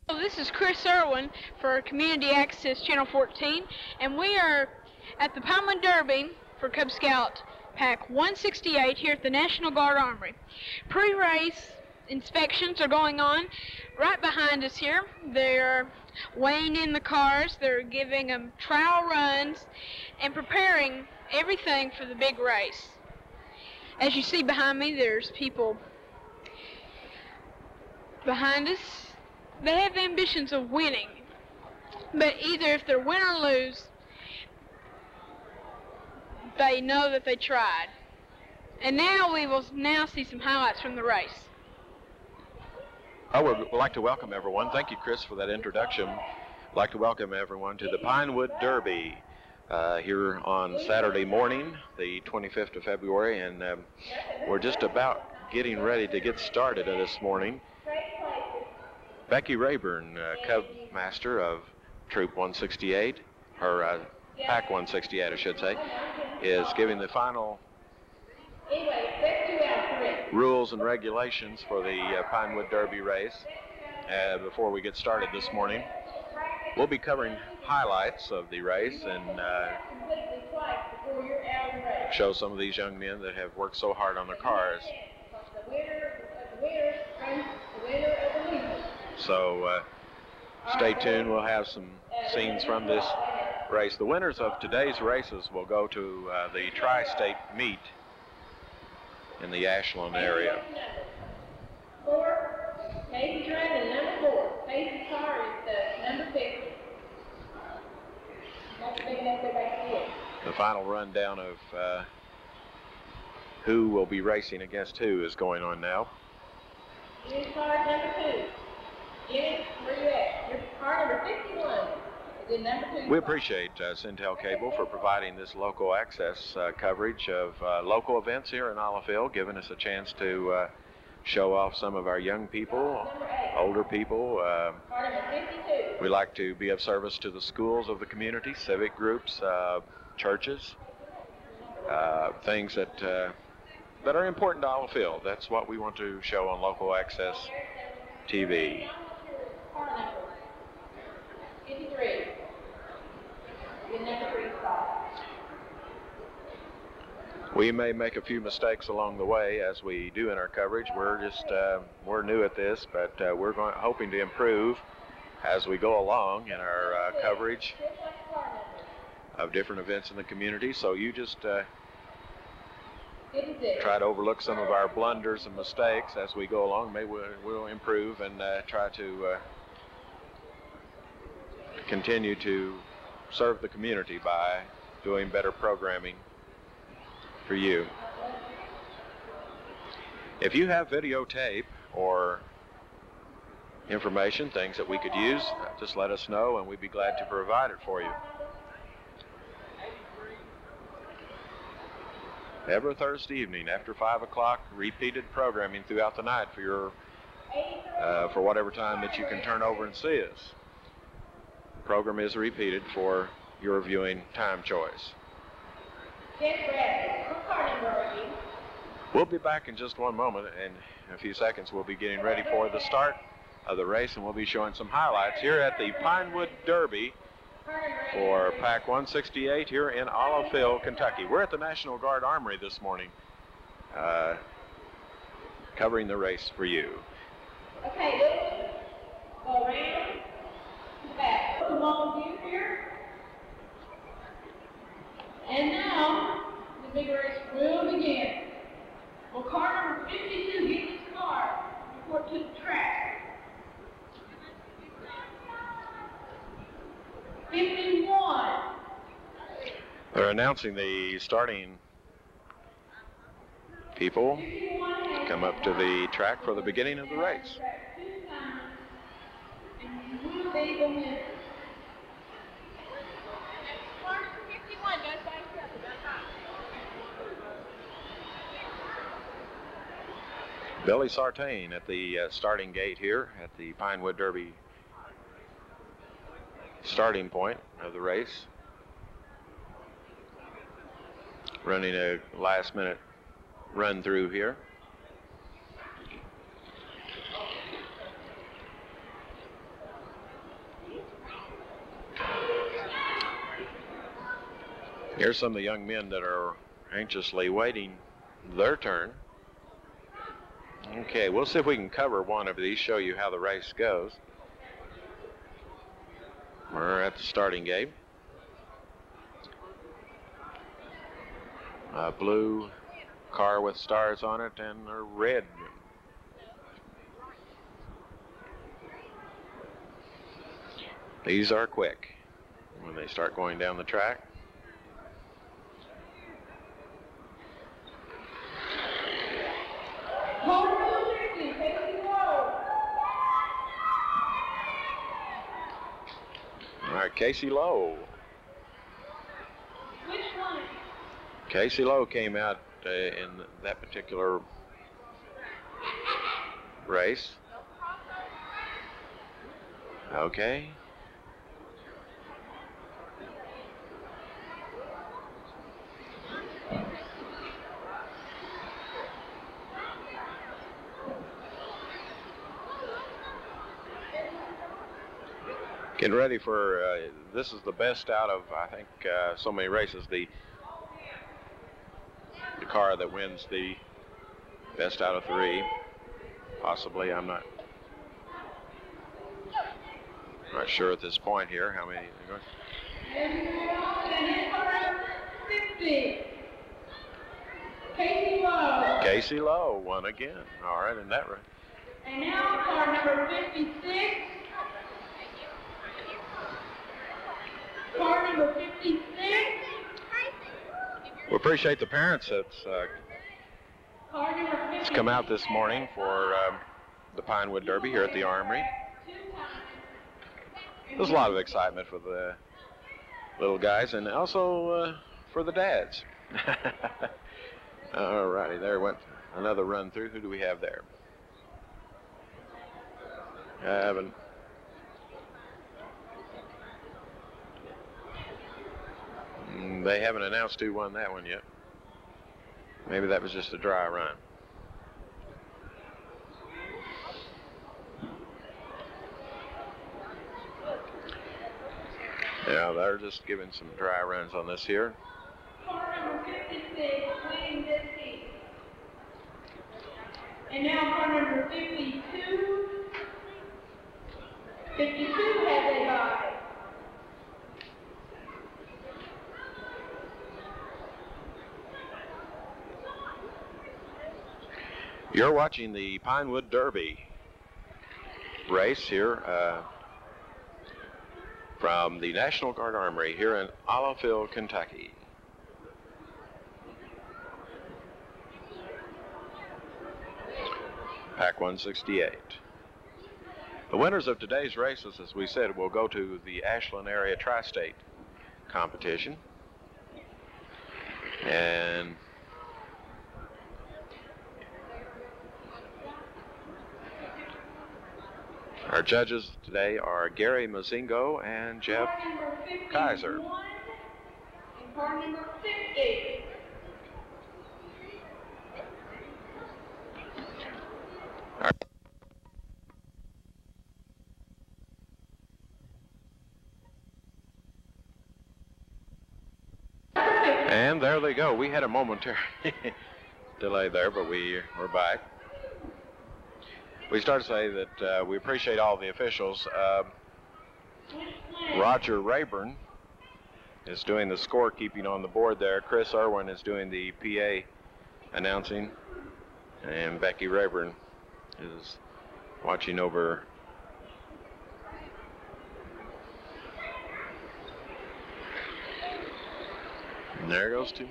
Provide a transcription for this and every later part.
Well, this is Chris Irwin for Community Access Channel 14, and we are at the Pinewood Derby for Cub Scout Pack 168 here at the National Guard Armory. Pre-race inspections are going on right behind us here. They're weighing in the cars, they're giving them trial runs, and preparing everything for the big race. As you see behind me, there's people behind us. They have ambitions of winning, but either if they win or lose, they know that they tried. And now we will see some highlights from the race. I would like to welcome everyone. Thank you, Chris, for that introduction. I'd like to welcome everyone to the Pinewood Derby here on Saturday morning, the 25th of February, and we're just about getting ready to get started this morning. Becky Rayburn, Cub Master of Troop 168, or Pack 168, I should say, is giving the final rules and regulations for the Pinewood Derby race. Before we get started this morning, we'll be covering highlights of the race and show some of these young men that have worked so hard on their cars. So stay tuned. We'll have some scenes from this race. The winners of today's races will go to the tri-state meet in the Ashland area. 4, Casey's running number 4. Casey's car is the number 50. That's big enough to back in. The final rundown of who will be racing against who is going on now. His car is number 2. Jimmy, where you at? Your car number 51 is in number 2. We appreciate Centel Cable for providing this local access coverage of local events here in Ollafille, giving us a chance to show off some of our young people, older people. Car number 52. We like to be of service to the schools of the community, civic groups, churches, things that are important to Ollafille. That's what we want to show on local access TV. Car number 53 in number 3 spot. We may make a few mistakes along the way, as we do in our coverage. We're new at this, but we're hoping to improve as we go along in our coverage of different events in the community. So you just try to overlook some of our blunders and mistakes as we go along. Maybe we'll improve and try to continue to serve the community by doing better programming for you. If you have videotape or information, things that we could use, just let us know and we'd be glad to provide it for you. Every Thursday evening after 5 o'clock, repeated programming throughout the night for your for whatever time that you can turn over and see us. The program is repeated for your viewing time choice. We'll be back in just one moment. In a few seconds, we'll be getting ready for the start of the race, and we'll be showing some highlights here at the Pinewood Derby for Pack 168 here in Ollafille, Kentucky. We're at the National Guard Armory this morning, covering the race for you. Okay, go around to the back. Put them all view here. And now the big race will begin. Well, car number 52 gets his car report to the track. 51. They're announcing the starting people come up to the track for the beginning of the race. Billy Sartain at the starting gate here at the Pinewood Derby starting point of the race, running a last-minute run through here. Here's some of the young men that are anxiously waiting their turn. Okay, we'll see if we can cover one of these, show you how the race goes. We're at the starting gate. A blue car with stars on it and a red. These are quick when they start going down the track. All right, Casey Lowe. Which one? Casey Lowe came out in that particular race. Okay. Getting ready for, this is the best out of, I think, so many races. The car that wins the best out of 3, possibly. I'm not sure at this point here how many. Casey Lowe. Casey Lowe won again. All right, in that race. And now car number 56. Car number 56. We appreciate the parents that's Car number 56. come out this morning for the Pinewood Derby here at the Armory. There's a lot of excitement for the little guys and also for the dads. All righty, there went another run through. Who do we have there? They haven't announced who won that one yet. Maybe that was just a dry run. Yeah, they're just giving some dry runs on this here. Car number 56 winning this heat. And now car number 52. 52 has a bye. You're watching the Pinewood Derby race here from the National Guard Armory here in Olliville, Kentucky. Pack 168. The winners of today's races, as we said, will go to the Ashland area tri-state competition. And our judges today are Gary Mozingo and Jeff Kaiser. And car number 50. And there they go. We had a momentary delay there, but we're back. We start to say that we appreciate all the officials. Roger Rayburn is doing the scorekeeping on the board there. Chris Irwin is doing the PA announcing. And Becky Rayburn is watching over. And there goes to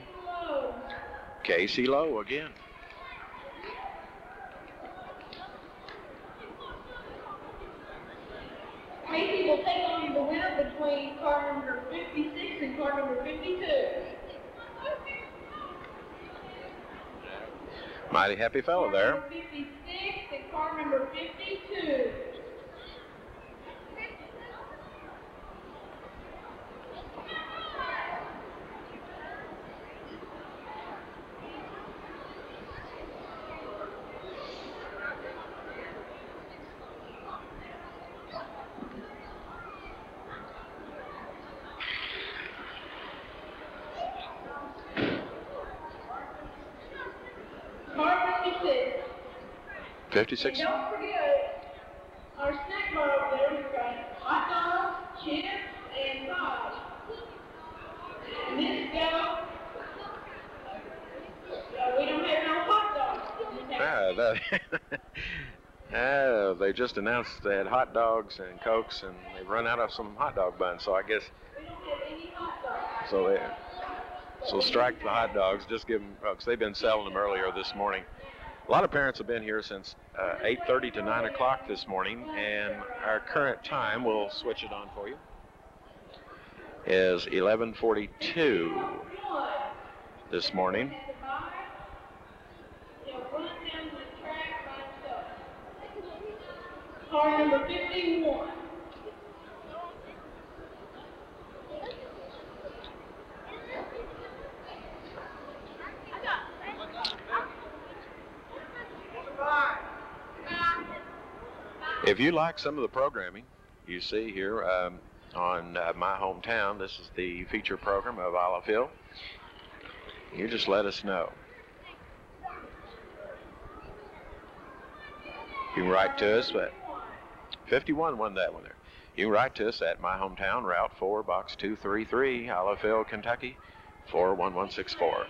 Casey Lowe again. Casey will take on the winner between car number 56 and car number 52. Mighty happy fellow there. Car number 56 and car number 52. 56. And don't forget, our snack bar over there, we've got hot dogs, chips, and fries. And this go, we don't have no hot dogs. They just announced they had hot dogs and Cokes, and they've run out of some hot dog buns. So I guess, We don't have any hot dogs. so strike the hot dogs. Just give them, because they've been selling them earlier this morning. A lot of parents have been here since 8:30 to 9 o'clock this morning, and our current time, we'll switch it on for you, is 11:42 this morning. Car number 51. If you like some of the programming you see here on My Hometown, this is the feature program of Olive Hill, you just let us know. You can write to us at 51 won that one there. You can write to us at My Hometown, Route 4, Box 233, Olive Hill, Kentucky, 41164.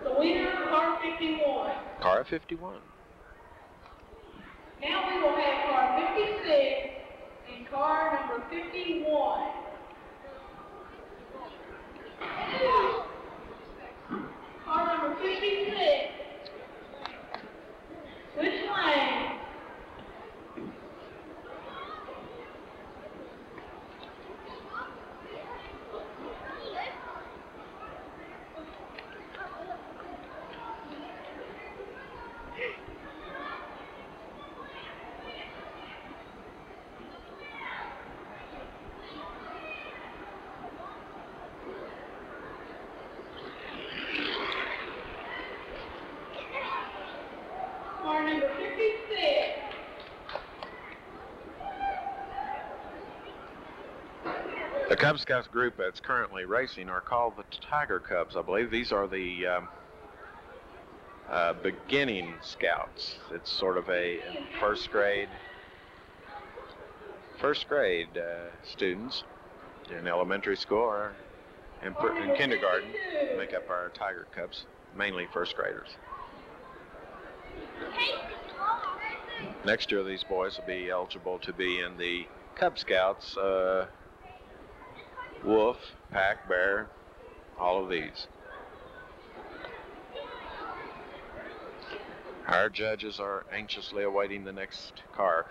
The winner, car 51. Car 51. Now we will have car 56 and car number 51. Car number 56. Switch lane. Car number 56. The Cub Scouts group that's currently racing are called the Tiger Cubs. I believe these are the beginning scouts. It's sort of a first grade students in elementary school or in kindergarten make up our Tiger Cubs, mainly first graders. Next year, these boys will be eligible to be in the Cub Scouts, Wolf, Pack, Bear, all of these. Our judges are anxiously awaiting the next car.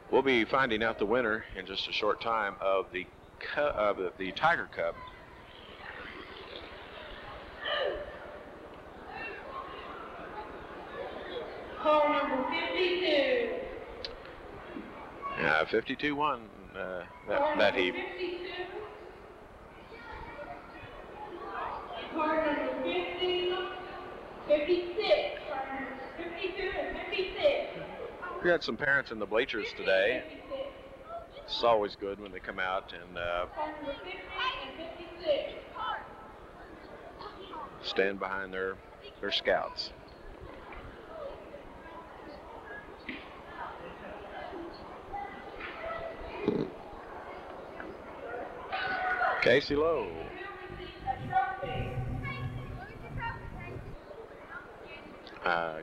We'll be finding out the winner in just a short time of the Tiger Cub. Car number 52. 52 won that heap. 52. Car number 50. 56. Car number 52 and 56. We had some parents in the bleachers today. It's always good when they come out and Car number 50 and 56. stand behind their scouts. Casey Lowe.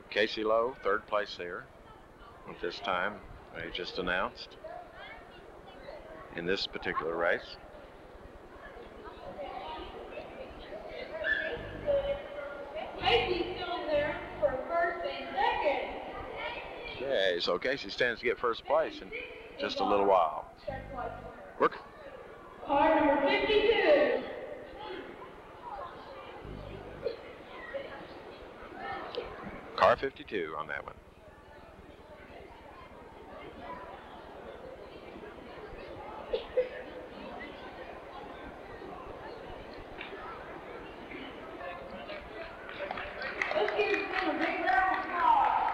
Casey Lowe, third place here at this time. They just announced in this particular race. Casey's still in there for first and second. Okay, so Casey stands to get first place in just a little while. Work. Car number 52. Car 52 on that one. Let's give him a big round of applause.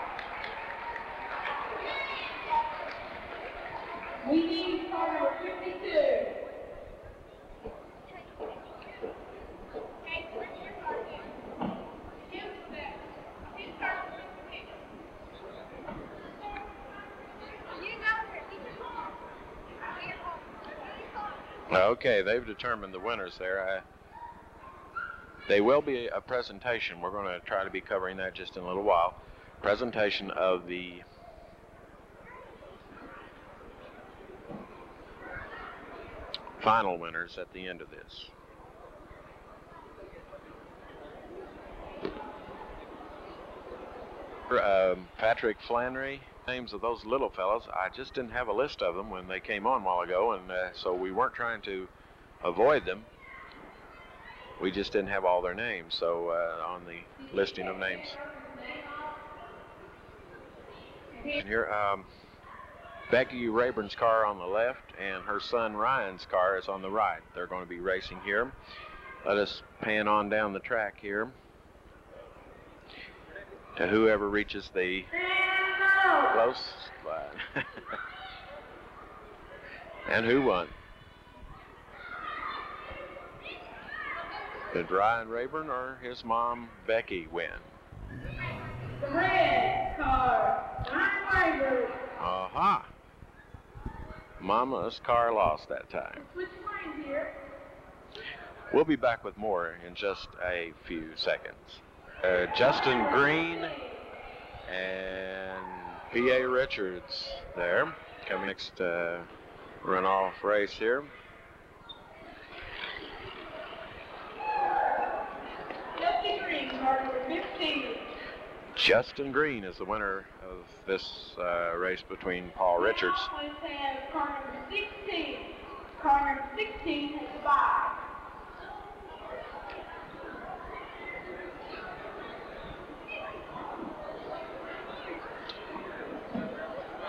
Okay, they've determined the winners there. They will be a presentation. We're going to try to be covering that just in a little while. Presentation of the final winners at the end of this. Patrick Flannery, names of those little fellows. I just didn't have a list of them when they came on a while ago, and so we weren't trying to avoid them. We just didn't have all their names, so on the listing of names. And here, Becky Rayburn's car on the left, and her son Ryan's car is on the right. They're going to be racing here. Let us pan on down the track here to whoever reaches the close line. And who won? Did Ryan Rayburn or his mom Becky win? The red car, Ryan Rayburn. Aha. Mama's car lost that time. Switch lanes here. We'll be back with more in just a few seconds. Justin Green and P.A. Richards there. Coming next runoff race here. Justin Green, car number 15. Justin Green is the winner of this race between Paul Richards. Let's have car number 16. Car number 16 has a bye.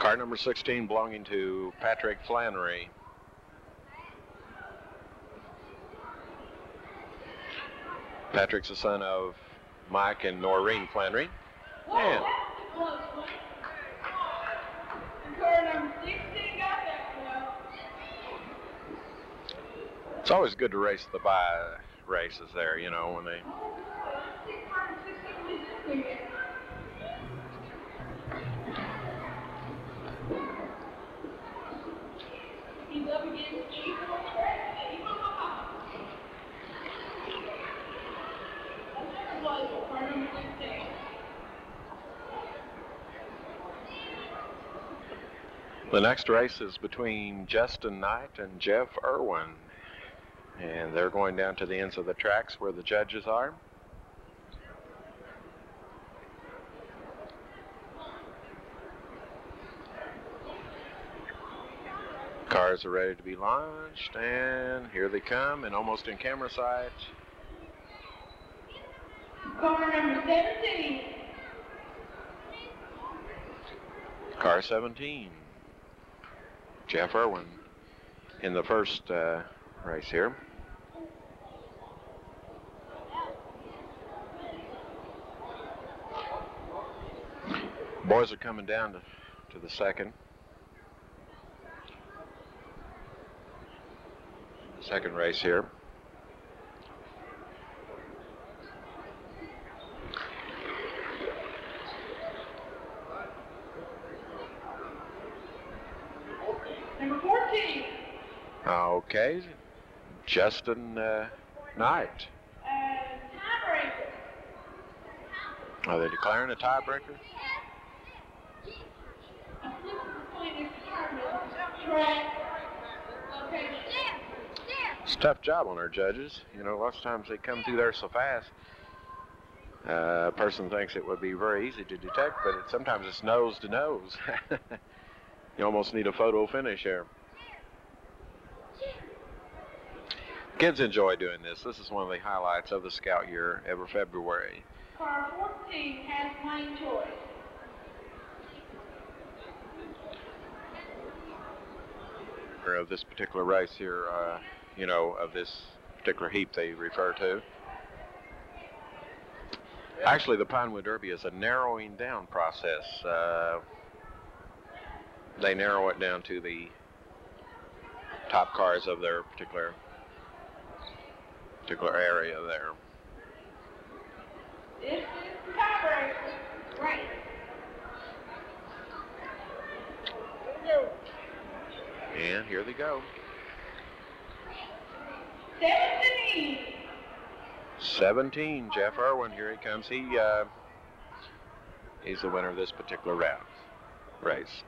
Car number 16 belonging to Patrick Flannery. Patrick's the son of Mike and Noreen Flannery. And Close one. And car number 16 got that one. it's always good to race the bye races there, you know, when they... He's up against The next race is between Justin Knight and Jeff Irwin. And they're going down to the ends of the tracks where the judges are. Cars are ready to be launched, and here they come, and almost in camera sight. car number 17. Car 17. Jeff Irwin in the first race here. Boys are coming down to the second race here. Number 14. Okay, Justin Knight. Tiebreaker. Are they declaring a tiebreaker? Track. Location. It's a tough job on our judges. You know, lots of times they come through there so fast. A person thinks it would be very easy to detect, but sometimes it's nose to nose. You almost need a photo finish here. Kids enjoy doing this. This is one of the highlights of the Scout year every February. Car 14 has lane choice. Of this particular race here, you know, of this particular heap they refer to. Actually, the Pinewood Derby is a narrowing down process. They narrow it down to the top cars of their particular area there. This is the tiebreaker. Right. And here they go. 17. 17, Jeff Irwin, here he comes. He's the winner of this particular race.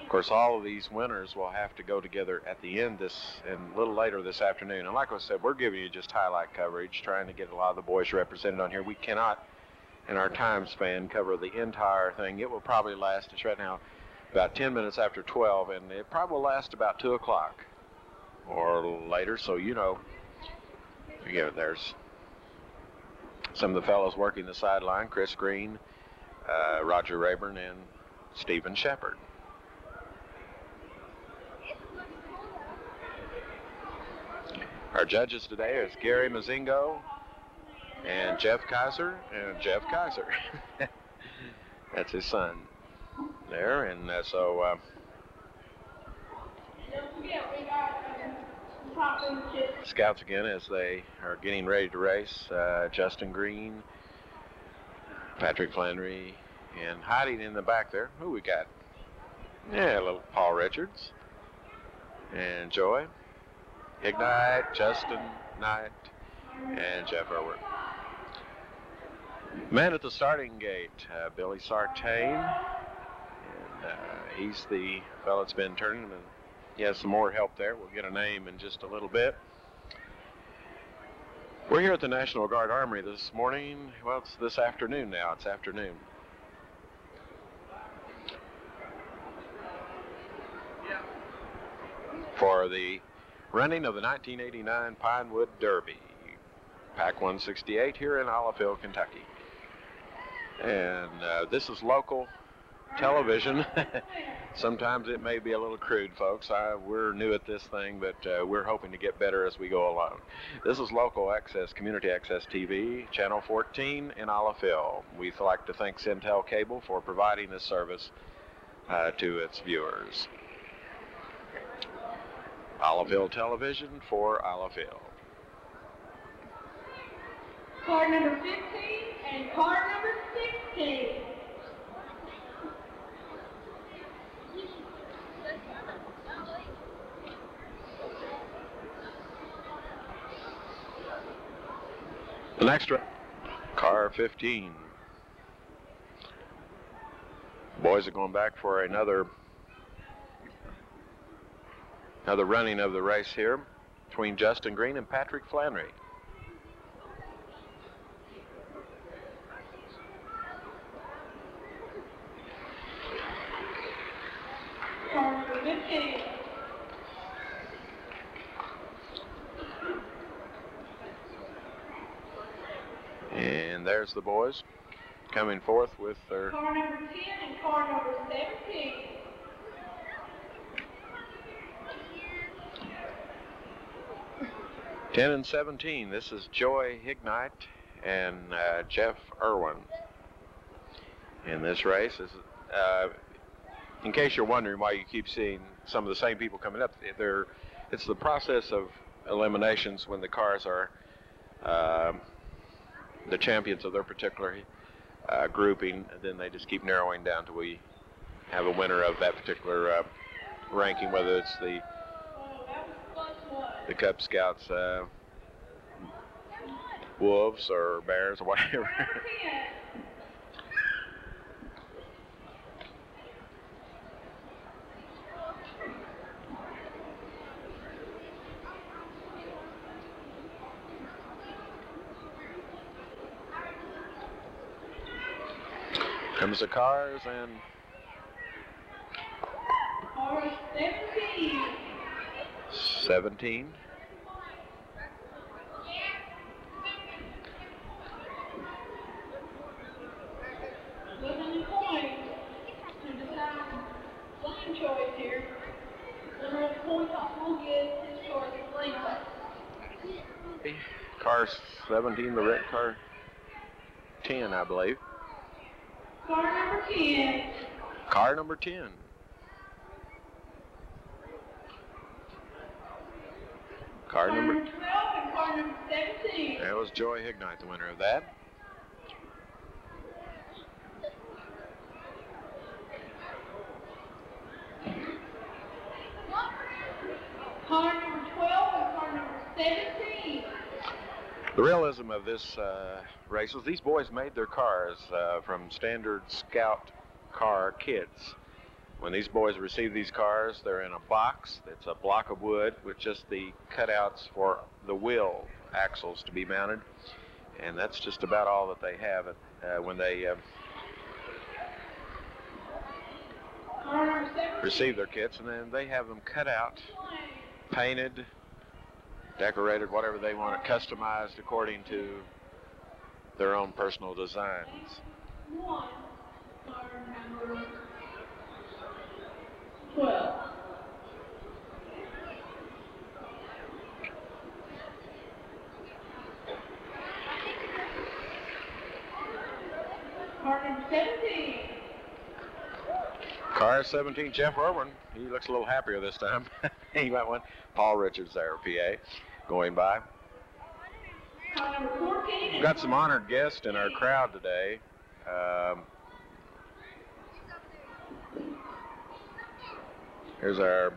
Of course, all of these winners will have to go together at the end and a little later this afternoon. And like I said, we're giving you just highlight coverage, trying to get a lot of the boys represented on here. We cannot, in our time span, cover the entire thing. It will probably last, it's right now, about 10 minutes after 12, and it probably will last about 2 o'clock or later. So, you know, again, there's some of the fellows working the sideline, Chris Green, Roger Rayburn, and Stephen Shepard. Our judges today is Gary Mazingo and Jeff Kaiser, That's his son there, and so Scouts again as they are getting ready to race. Justin Green, Patrick Flannery, and hiding in the back there, who we got? Yeah, little Paul Richards and Joy Ignite, Justin Knight, and Jeff Irwin. Man at the starting gate, Billy Sartain, and he's the fellow that's been turning him, and he has some more help there. We'll get a name in just a little bit. We're here at the National Guard Armory this morning. Well, it's this afternoon now. It's afternoon. For the running of the 1989 Pinewood Derby, Pack 168 here in Olive, Kentucky. And this is local television. Sometimes it may be a little crude, folks. We're new at this thing, but we're hoping to get better as we go along. This is local access, community access TV, Channel 14 in Olive. We'd like to thank Centel Cable for providing this service to its viewers. Oliveville Television for Oliveville. Card number 15 and card number 16. The next car 15. Boys are going back for another running of the race here between Justin Green and Patrick Flannery. Card number 15. And there's the boys coming forth with their Car number 10 and car number 17. Ten and 17. This is Joy Ignite and Jeff Irwin in this race. In case you're wondering why you keep seeing some of the same people coming up, it's the process of eliminations when the cars are the champions of their particular grouping, and then they just keep narrowing down till we have a winner of that particular ranking, whether it's the Cub Scouts Wolves or Bears or whatever. Comes the cars and Car 17. 17. Looking the coins to decide one choice here. The red coin toss will get his choice later. Car 17, the red car 10, I believe. Car number 10. Car number 10. Car number 12 and car number 17. That was Joy Ignite, the winner of that. Car number 12 and car number 17. The realism of this race was these boys made their cars from standard Scout car kits. When these boys receive these cars, they're in a box. It's a block of wood with just the cutouts for the wheel axles to be mounted. And that's just about all that they have when they receive their kits. And then they have them cut out, painted, decorated, whatever they want it, customized according to their own personal designs. Car number 12. Car number 17. Car 17, Jeff Irwin. He looks a little happier this time. He got one. Paul Richards there, PA, going by. Car number 14. We've got some honored guests in our crowd today. Here's our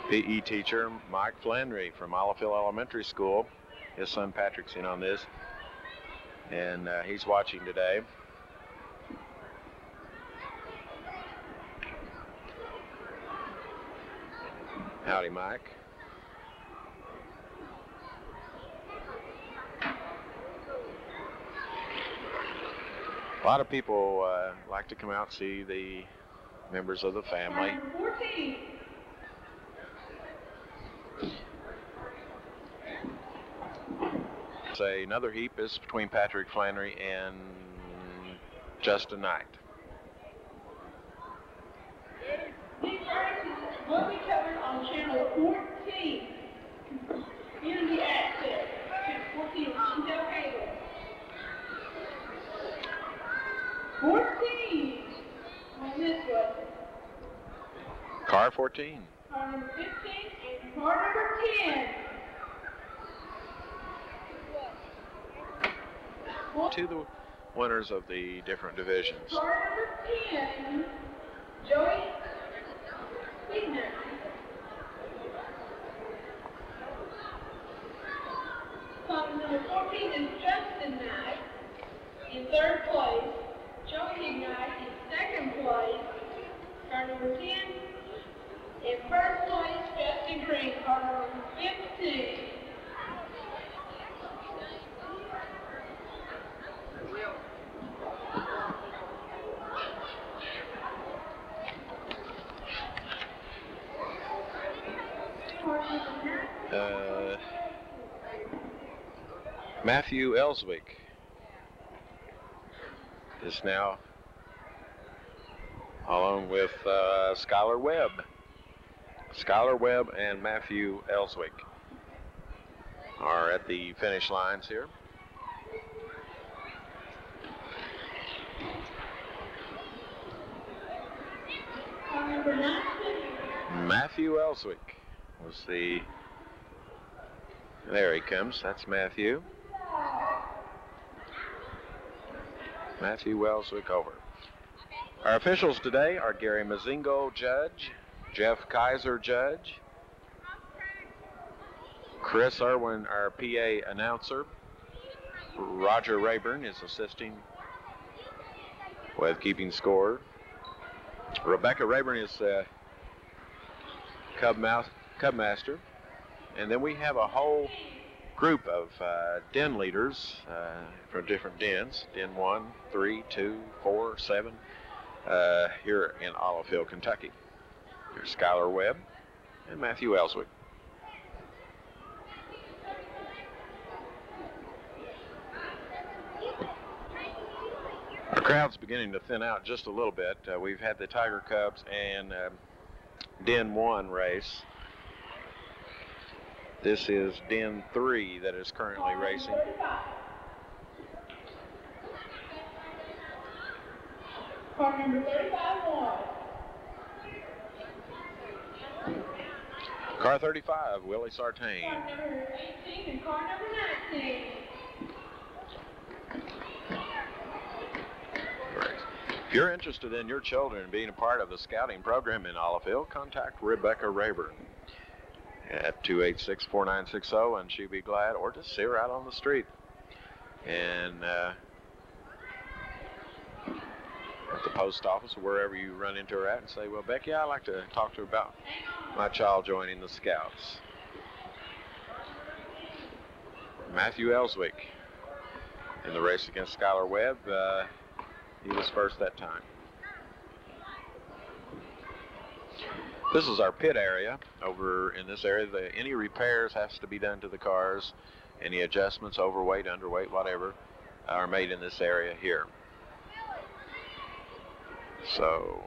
PE teacher, Mike Flannery from Olivehill Elementary School. His son Patrick's in on this, and he's watching today. Howdy, Mike. A lot of people like to come out and see the members of the family. Car number 14. Say another heap is between Patrick Flannery and Justin Knight. These races will be covered on channel 14. Community Access. Channel 14 on Intel Cable. 14 on this one. Car 14. Car number 15 and car number 10. To the winners of the different divisions. Car number 10, Joey Wigner. Car number 14 is Justin Knight in third place. Joey Knight in second place. Car number 10 in first place, Justin Green. Car number 15. Matthew Ellswick is now along with Skylar Webb. Skylar Webb and Matthew Ellswick are at the finish lines here. Number 9. Matthew Ellswick was the... There he comes. That's Matthew. Matthew Ellswick over. Our officials today are Gary Mazingo, judge. Jeff Kaiser, judge. Chris Irwin, our PA announcer. Roger Rayburn is assisting with keeping score. Rebecca Rayburn is Cub Master. And then we have a whole group of den leaders from different dens. Den 1, 3, 2, 4, 7 here in Olivehill, Kentucky. Here's Skylar Webb and Matthew Ellswick. Our crowd's beginning to thin out just a little bit. We've had the Tiger Cubs and Den 1 race. This is Den 3 that is currently racing. Car number 35 won. Car 35, Willie Sartain. Car number 18 and car number 19. If you're interested in your children being a part of the scouting program in Olivehill, contact Rebecca Rayburn. at 286-4960, and she'd be glad, or just see her out on the street. And at the post office or wherever you run into her at, and say, well, Becky, I'd like to talk to her about my child joining the Scouts. Matthew Ellswick in the race against Skylar Webb. He was first that time. This is our pit area. Over in this area, any repairs has to be done to the cars. Any adjustments, overweight, underweight, whatever, are made in this area here. So,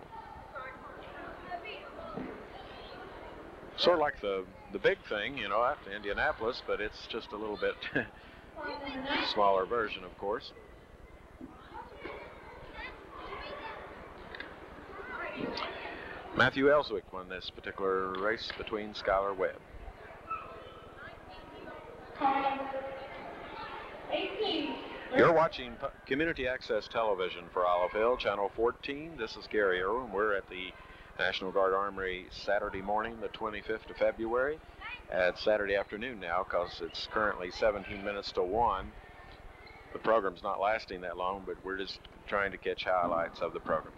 sort of like the big thing, you know, at Indianapolis, but it's just a little bit smaller version, of course. Matthew Ellswick won this particular race between Skylar Webb. 18. You're watching Community Access Television for Olive Hill, Channel 14. This is Gary Irwin. We're at the National Guard Armory Saturday morning, the 25th of February. It's Saturday afternoon now because it's currently 17 minutes to 1. The program's not lasting that long, but we're just trying to catch highlights of the program.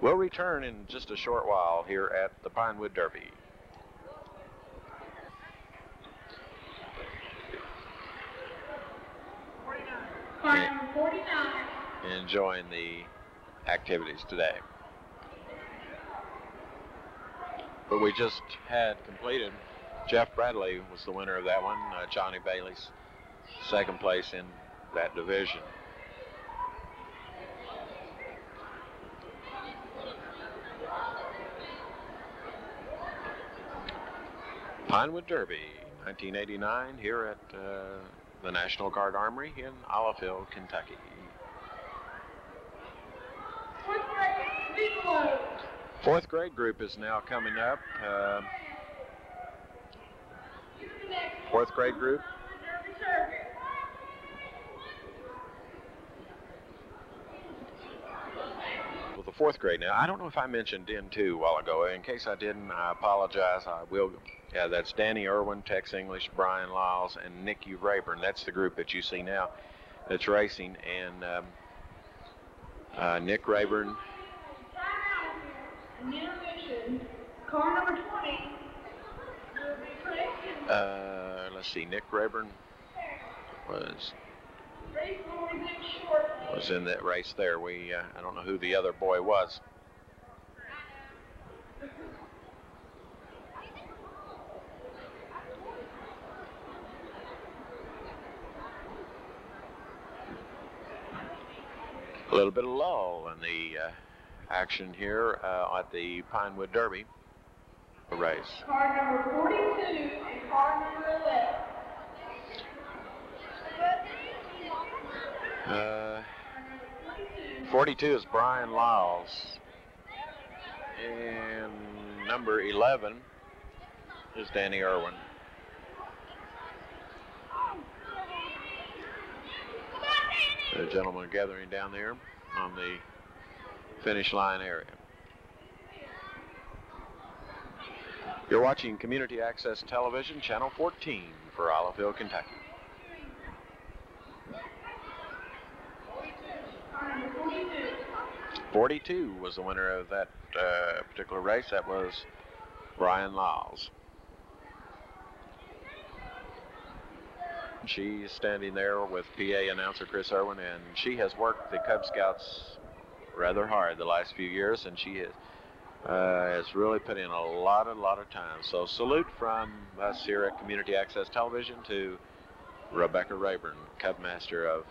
We'll return in just a short while here at the Pinewood Derby. Car number 49. Enjoying the activities today. But we just had completed, Jeff Bradley was the winner of that one. Johnny Bailey's second place in that division. Pinewood Derby, 1989, here at the National Guard Armory in Olive Hill, Kentucky. Fourth grade group is now coming up. Fourth grade group. Well, the fourth grade now. I don't know if I mentioned Den 2 a while ago. In case I didn't, I apologize. I will. Yeah, that's Danny Irwin, Tex English, Brian Lyles, and Nikki Rayburn. That's the group that you see now that's racing. And Nick Rayburn. Car number 20. Let's see, Nick Rayburn was in that race there. I don't know who the other boy was. A little bit of lull in the action here at the Pinewood Derby race. Car number 42 and car number 11. 42 is Brian Lyles, and number 11 is Danny Irwin. The gentlemen gathering down there on the finish line area. You're watching Community Access Television, Channel 14 for Olive Hill, Kentucky. 42 was the winner of that particular race. That was Brian Lyles. She's standing there with PA announcer Chris Irwin, and she has worked the Cub Scouts rather hard the last few years, and she has really put in a lot of time. So salute from us here at Community Access Television to Rebecca Rayburn, Cub Master of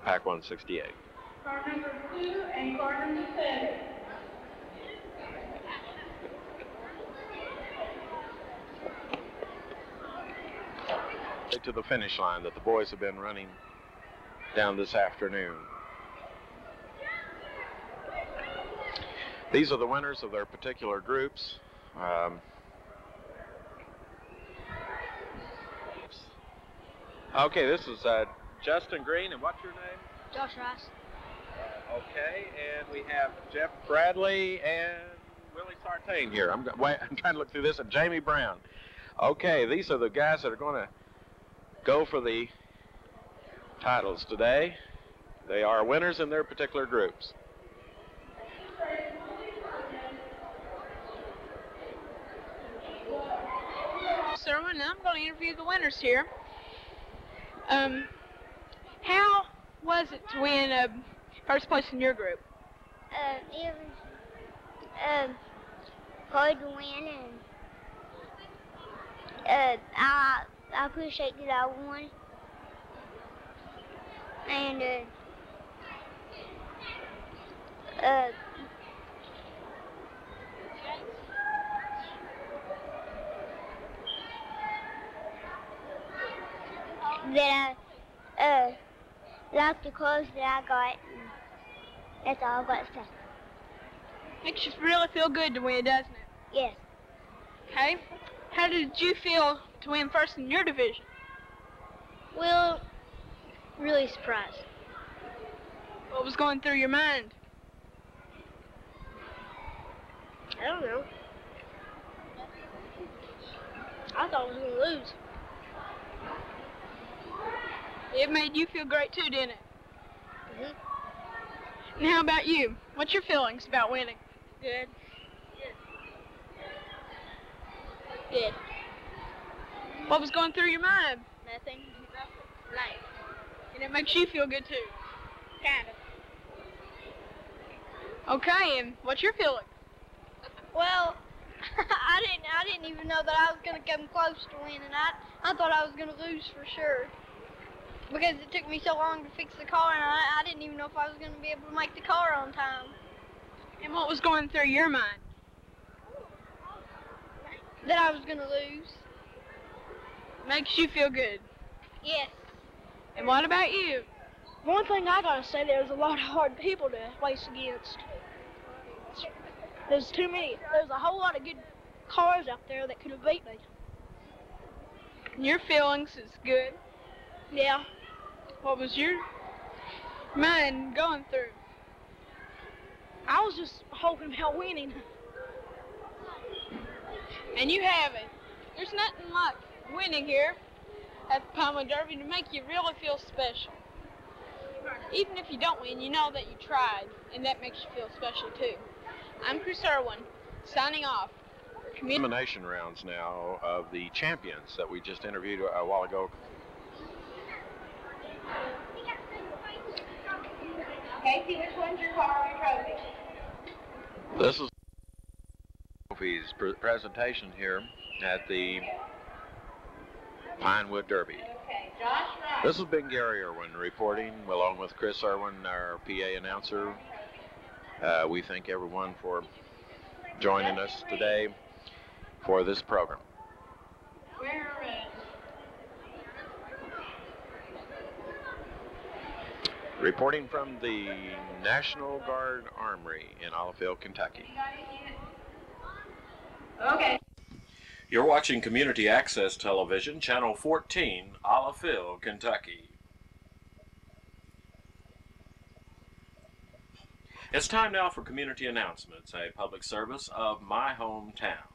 Pack 168. Car number 2 and car number 7. To the finish line that the boys have been running down this afternoon. These are the winners of their particular groups. Okay, this is Justin Green, and what's your name? Josh Rice. Okay, and we have Jeff Bradley and Willie Sartain here. I'm trying to look through this, and Jamie Brown. Okay, these are the guys that are going to go for the titles today. They are winners in their particular groups. Sermon, I'm going to interview the winners here. How was it to win first place in your group? It was hard to win, and I appreciate that I won. And that I like the clothes that I got. And that's all I've got to say. Makes you really feel good to win, doesn't it? Yes. Okay. How did you feel to win first in your division? Well, really surprised. What was going through your mind? I don't know. I thought I was going to lose. It made you feel great too, didn't it? Mm-hmm. And how about you? What's your feelings about winning? Good. Good. What was going through your mind? Nothing. Life. And it makes you feel good too? Kind of. Okay, and what's your feeling? Well, I didn't even know that I was going to come close to winning. I thought I was going to lose for sure. Because it took me so long to fix the car, and I didn't even know if I was going to be able to make the car on time. And what was going through your mind? That I was going to lose. Makes you feel good. Yes. And what about you? One thing I got to say, there's a lot of hard people to race against. There's too many. There's a whole lot of good cars out there that could have beat me. And your feelings is good. Yeah. What was your mind going through? I was just hoping about winning. And you have it. There's nothing like winning here at the Pinewood Derby to make you really feel special. Even if you don't win, you know that you tried, and that makes you feel special too. I'm Chris Irwin, signing off. Elimination rounds now of the champions that we just interviewed a while ago. Casey, which one's your car or your trophy? This is trophies presentation here at the Pinewood Derby. Okay, Josh Wright. This has been Gary Irwin reporting, along with Chris Irwin, our PA announcer. We thank everyone for joining us today for this program. Reporting from the National Guard Armory in Ollafille, Kentucky. Okay. You're watching Community Access Television, Channel 14, Ollafille, Kentucky. It's time now for community announcements, a public service of my hometown.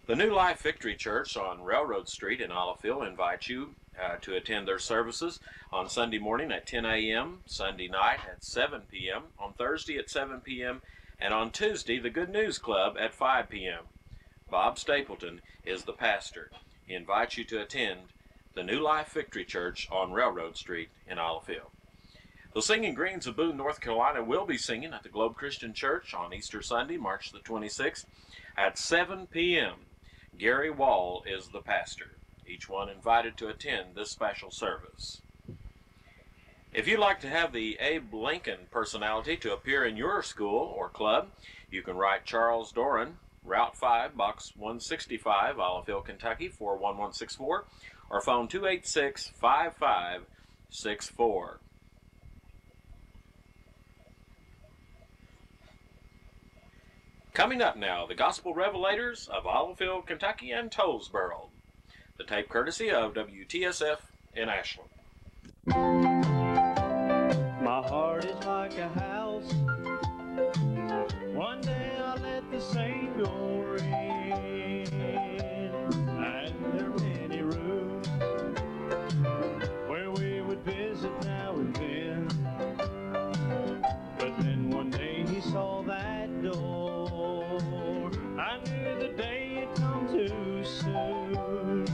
The New Life Victory Church on Railroad Street in Ollafille invites you to attend their services on Sunday morning at 10 a.m., Sunday night at 7 p.m., on Thursday at 7 p.m., and on Tuesday, the Good News Club at 5 p.m. Bob Stapleton is the pastor. He invites you to attend the New Life Victory Church on Railroad Street in Ollafille. The Singing Greens of Boone, North Carolina will be singing at the Globe Christian Church on Easter Sunday, March the 26th at 7 p.m. Gary Wall is the pastor. Each one invited to attend this special service. If you'd like to have the Abe Lincoln personality to appear in your school or club, you can write Charles Doran, Route 5, Box 165, Ollafille, Kentucky, 41164, or phone 286-5564. Coming up now, the Gospel Revelators of Ollafille, Kentucky and Tollsboro. The tape courtesy of WTSF in Ashland. My heart is like a house One day I'll let the Savior in, and there are many rooms where we would visit now and then. But then one day he saw that door. I knew the day had come too soon.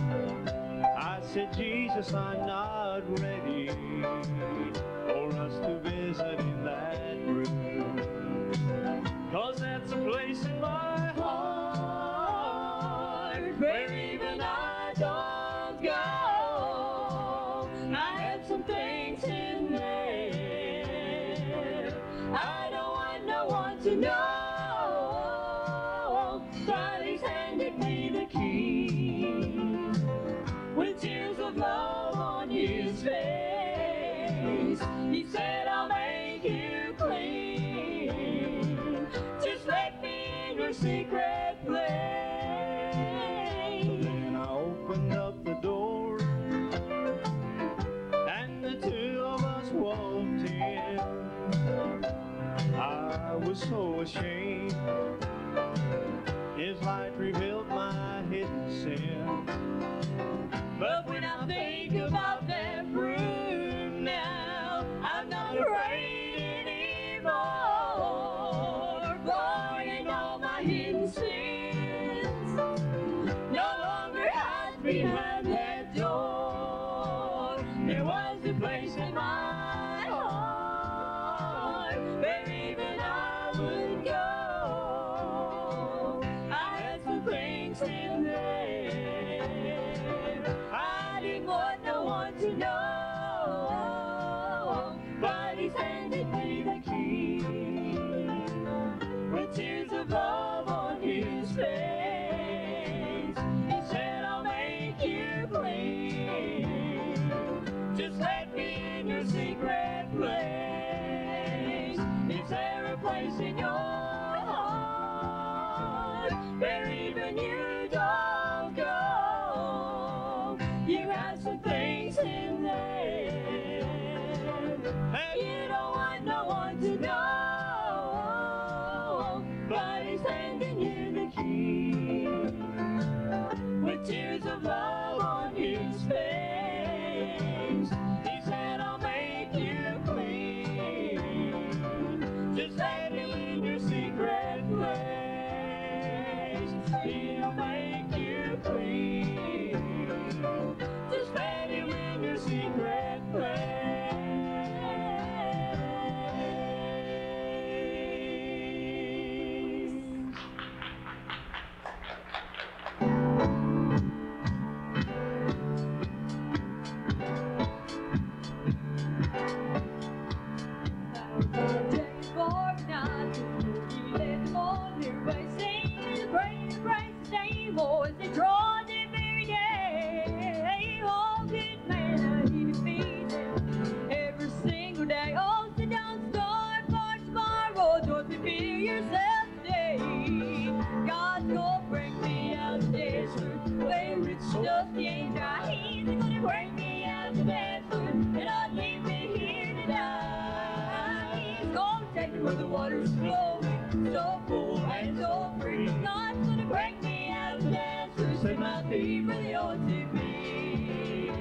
I said, Jesus, I'm not ready for us to visit in that room. 'Cause that's a place in my heart where even I don't go. I have some things in there I don't want no one to know. But he's handed me the key with tears of love on his face. He said, I'll make you clean. Just let me in your secret place. Then I opened up the door, and the two of us walked in. I was so ashamed. His light revealed my hidden sin. But when I think about that room now, I'm not afraid anymore. Blowing all my hidden sins, no longer hide behind that door. There was a place in my heart where even I would go. I had some things in there I didn't want no one to know, but he's handed me the key with tears of love on his face. He said, I'll make you clean. Just let me in your secret place. Is there a place in your heart where even you don't go? You have some things in there you don't want no one to know, but he's handing you the key with tears of love on his face. He said, I'll make you clean. Just let him in your secret place. He'll make you clean. Just let him in your secret place. Dusty ain't dry, he's gonna bring me out to Bedford, and not leave me here to die. He's gonna take me where the water's flowing, so full and so free. God's gonna bring me out to Bedford, set my feet where they ought to be.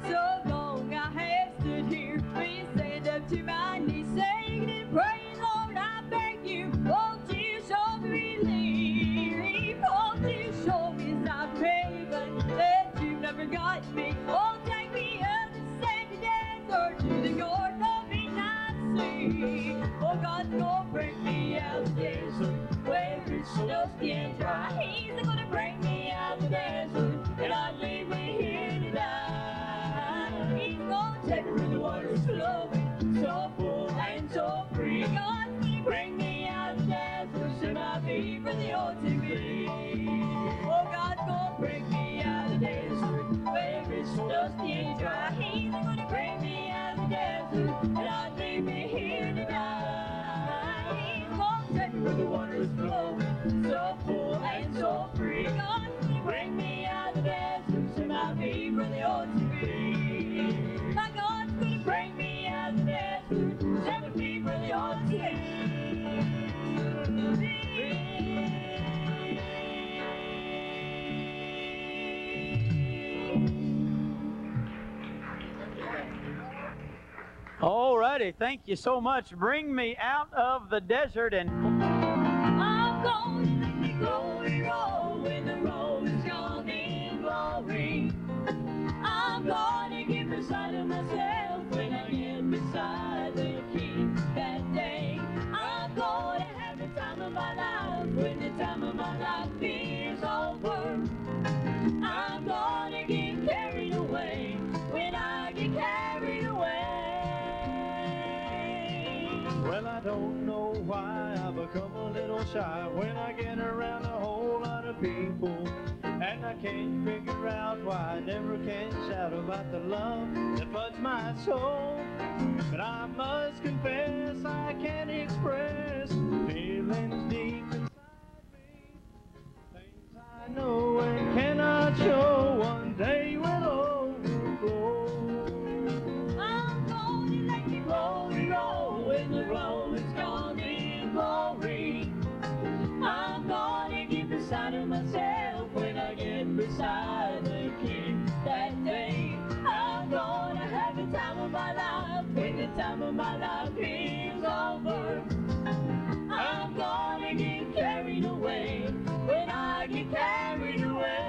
So long I have stood here, please stand up to my knees, singing and praying, Lord, I beg you, won't you show me relief? Won't you show me some haven that you've never got me? Oh, take me up the sandy desert to the north of the Midnight Sea. Oh, God's gonna bring me out the desert where it's dusty and dry. He's gonna bring me out the desert and not leave me here to die. He's gonna take me where the water's flowing, so full and so free. God's gonna bring me out the desert, set my feet where they ought to be. Oh, God's gonna bring me out the desert where it's dusty and dry. He's gonna bring me out the desert and not leave me here to die. He's gonna take me where the water is flowing, so full and so free. God's gonna bring me out the desert, set my feet where they ought to be. My God's gonna bring me out the desert. righty, thank you so much. Bring me out of the desert and... I'm going to let me glory roll when the roll is gone in glory. I'm going to get beside of myself when I get beside the King that day. I'm going to have the time of my life when the time of my life is over. I'm going to get carried away when I get carried away. Well, I don't know why I become a little shy when I get around a whole lot of people. And I can't figure out why I never can shout about the love that floods my soul. But I must confess I can't express feelings deep inside me. Things I know and cannot show one day will overflow. I'm going to let the glory roll when the roll is gone in glory. I'm going to get beside of myself when I get beside the King that day. I'm going to have the time of my life when the time of my life is over. I'm going to get carried away when I get carried away.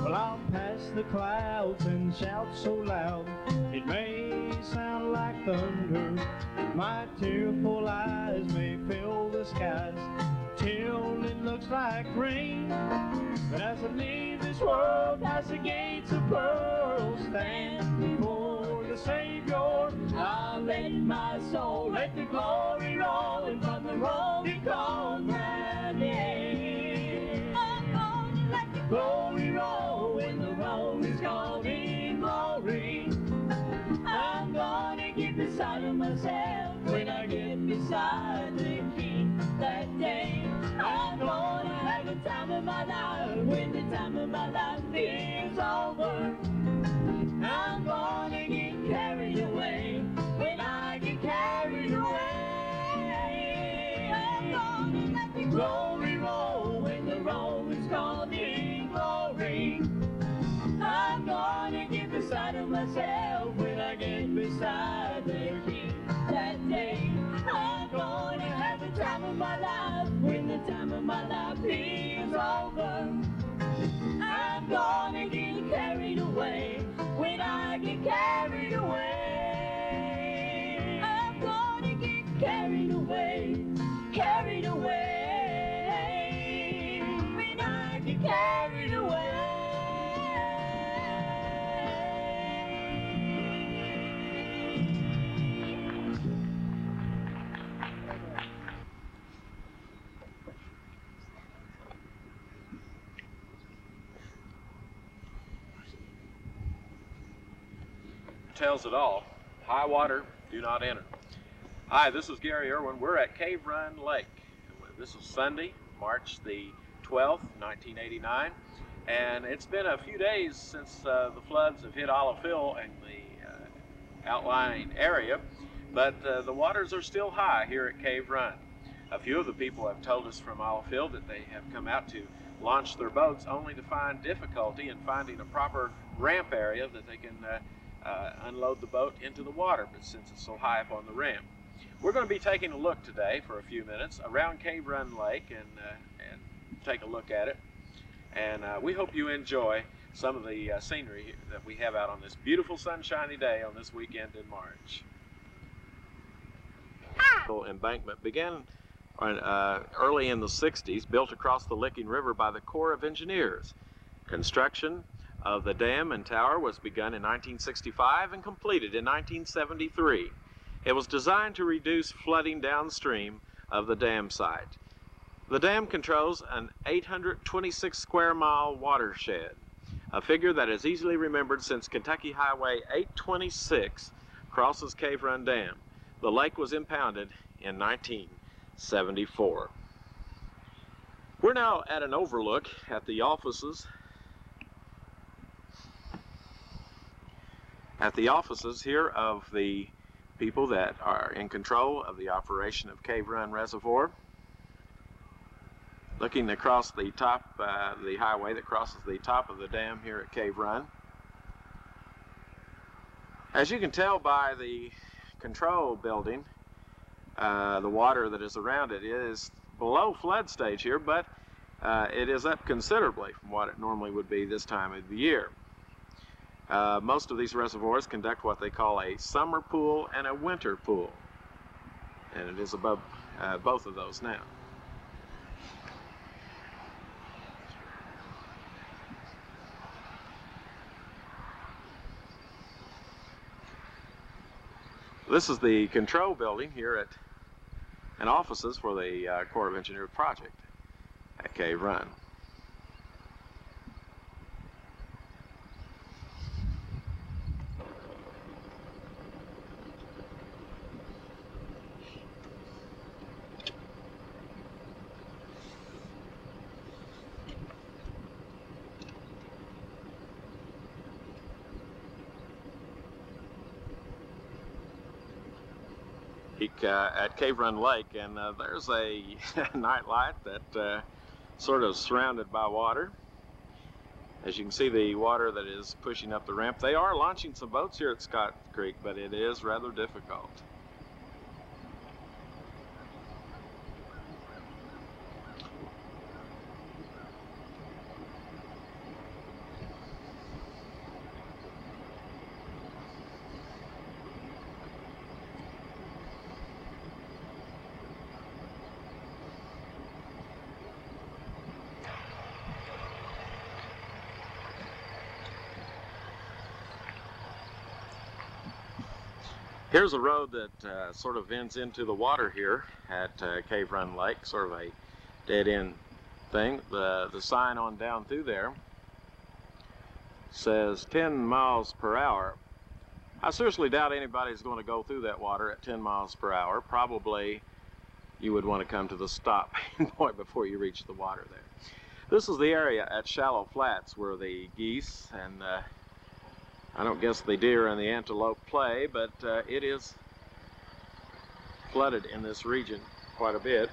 Well, I'll pass the clouds and shout so loud it may sound like thunder. My tearful eyes may fill the skies till it looks like rain. But as I leave this world past the gates of pearl, stand before the Savior, I'll let my soul let the glory roll, and from the roll he calls my name. I'm going to let the glory roll when the roll is gone in glory. I'm going to get beside of myself when I get beside the King that day. I'm going to have the time of my life when the time of my life is over. I'm going to get carried away when I get carried away. I'm going to let the glory roll when the roll is gone in glory. I'm going to get beside of myself when I get beside the King that day. I'm going to have the time of my life when the time of my life is over. I'm going to get carried away when I get carried away. I'm going to get carried away, carried away, when I get carried away. Tells it all. High water, do not enter. Hi, this is Gary Irwin. We're at Cave Run Lake. This is Sunday, March the 12th, 1989, and it's been a few days since the floods have hit Olive Hill and the outlying area, but the waters are still high here at Cave Run. A few of the people have told us from Olive Hill that they have come out to launch their boats only to find difficulty in finding a proper ramp area that they can unload the boat into the water, but since it's so high up on the ramp. We're going to be taking a look today for a few minutes around Cave Run Lake and take a look at it. And we hope you enjoy some of the scenery that we have out on this beautiful sunshiny day on this weekend in March. The embankment began early in the 60s, built across the Licking River by the Corps of Engineers. Construction of the dam and tower was begun in 1965 and completed in 1973. It was designed to reduce flooding downstream of the dam site. The dam controls an 826 square mile watershed, a figure that is easily remembered since Kentucky Highway 826 crosses Cave Run Dam. The lake was impounded in 1974. We're now at an overlook at the offices here of the people that are in control of the operation of Cave Run Reservoir. Looking across the top, the highway that crosses the top of the dam here at Cave Run. As you can tell by the control building, the water that is around it is below flood stage here, but it is up considerably from what it normally would be this time of the year. Most of these reservoirs conduct what they call a summer pool and a winter pool, and it is above both of those now. This is the control building here at and offices for the Corps of Engineers project at Cave Run. At Cave Run Lake, and there's a night light that sort of surrounded by water. As you can see, the water that is pushing up the ramp. They are launching some boats here at Scott Creek, but it is rather difficult. Here's a road that sort of ends into the water here at Cave Run Lake, sort of a dead-end thing. The sign on down through there says 10 miles per hour. I seriously doubt anybody's going to go through that water at 10 miles per hour. Probably you would want to come to the stopping point before you reach the water there. This is the area at Shallow Flats where the geese and I don't guess the deer and the antelope play, but it is flooded in this region quite a bit.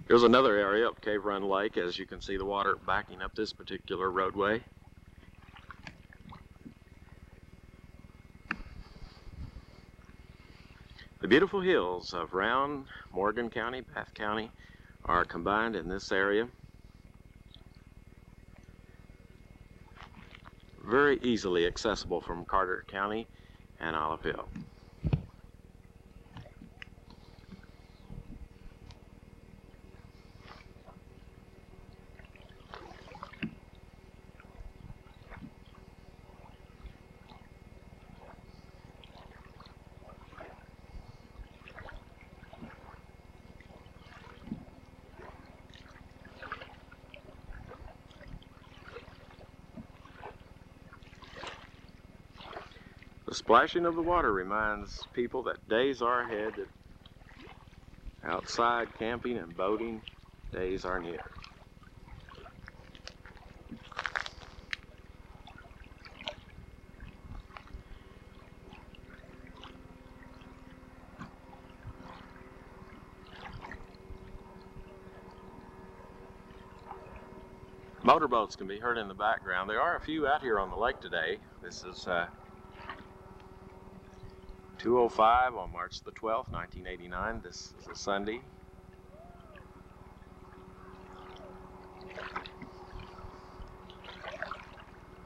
Here's another area up Cave Run Lake. As you can see, the water backing up this particular roadway. The beautiful hills of Round, Morgan County, Bath County are combined in this area. Very easily accessible from Carter County and Olive Hill. The splashing of the water reminds people that days are ahead, that outside camping and boating days are near. Motorboats can be heard in the background. There are a few out here on the lake today. This is 2:05 on March the 12th, 1989. This is a Sunday.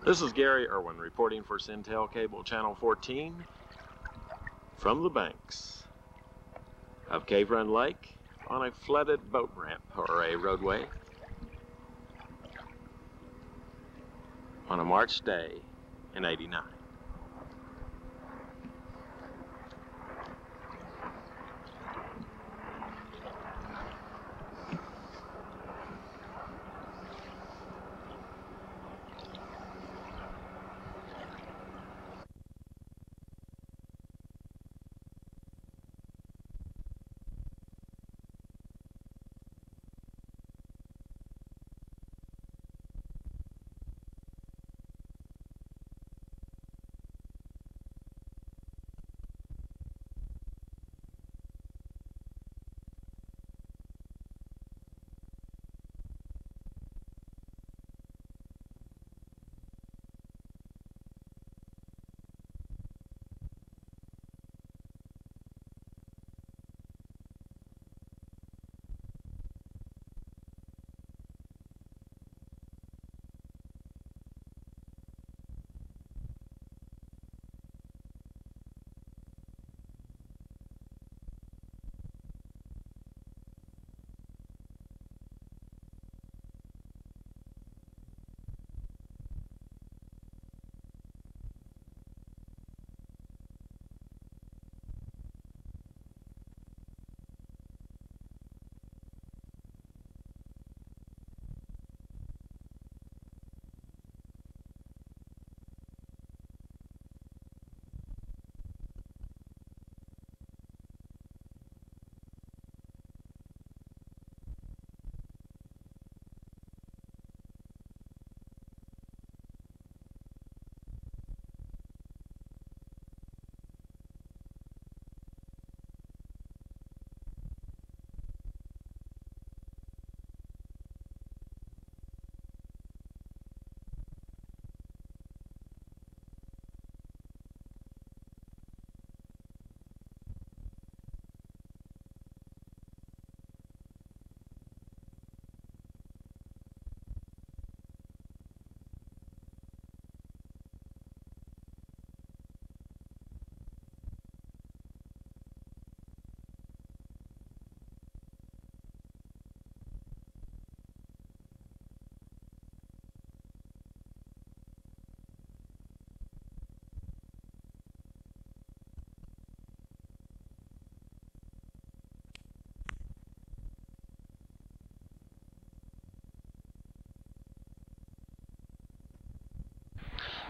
This is Gary Irwin reporting for Centel Cable Channel 14 from the banks of Cave Run Lake on a flooded boat ramp or a roadway on a March day in '89.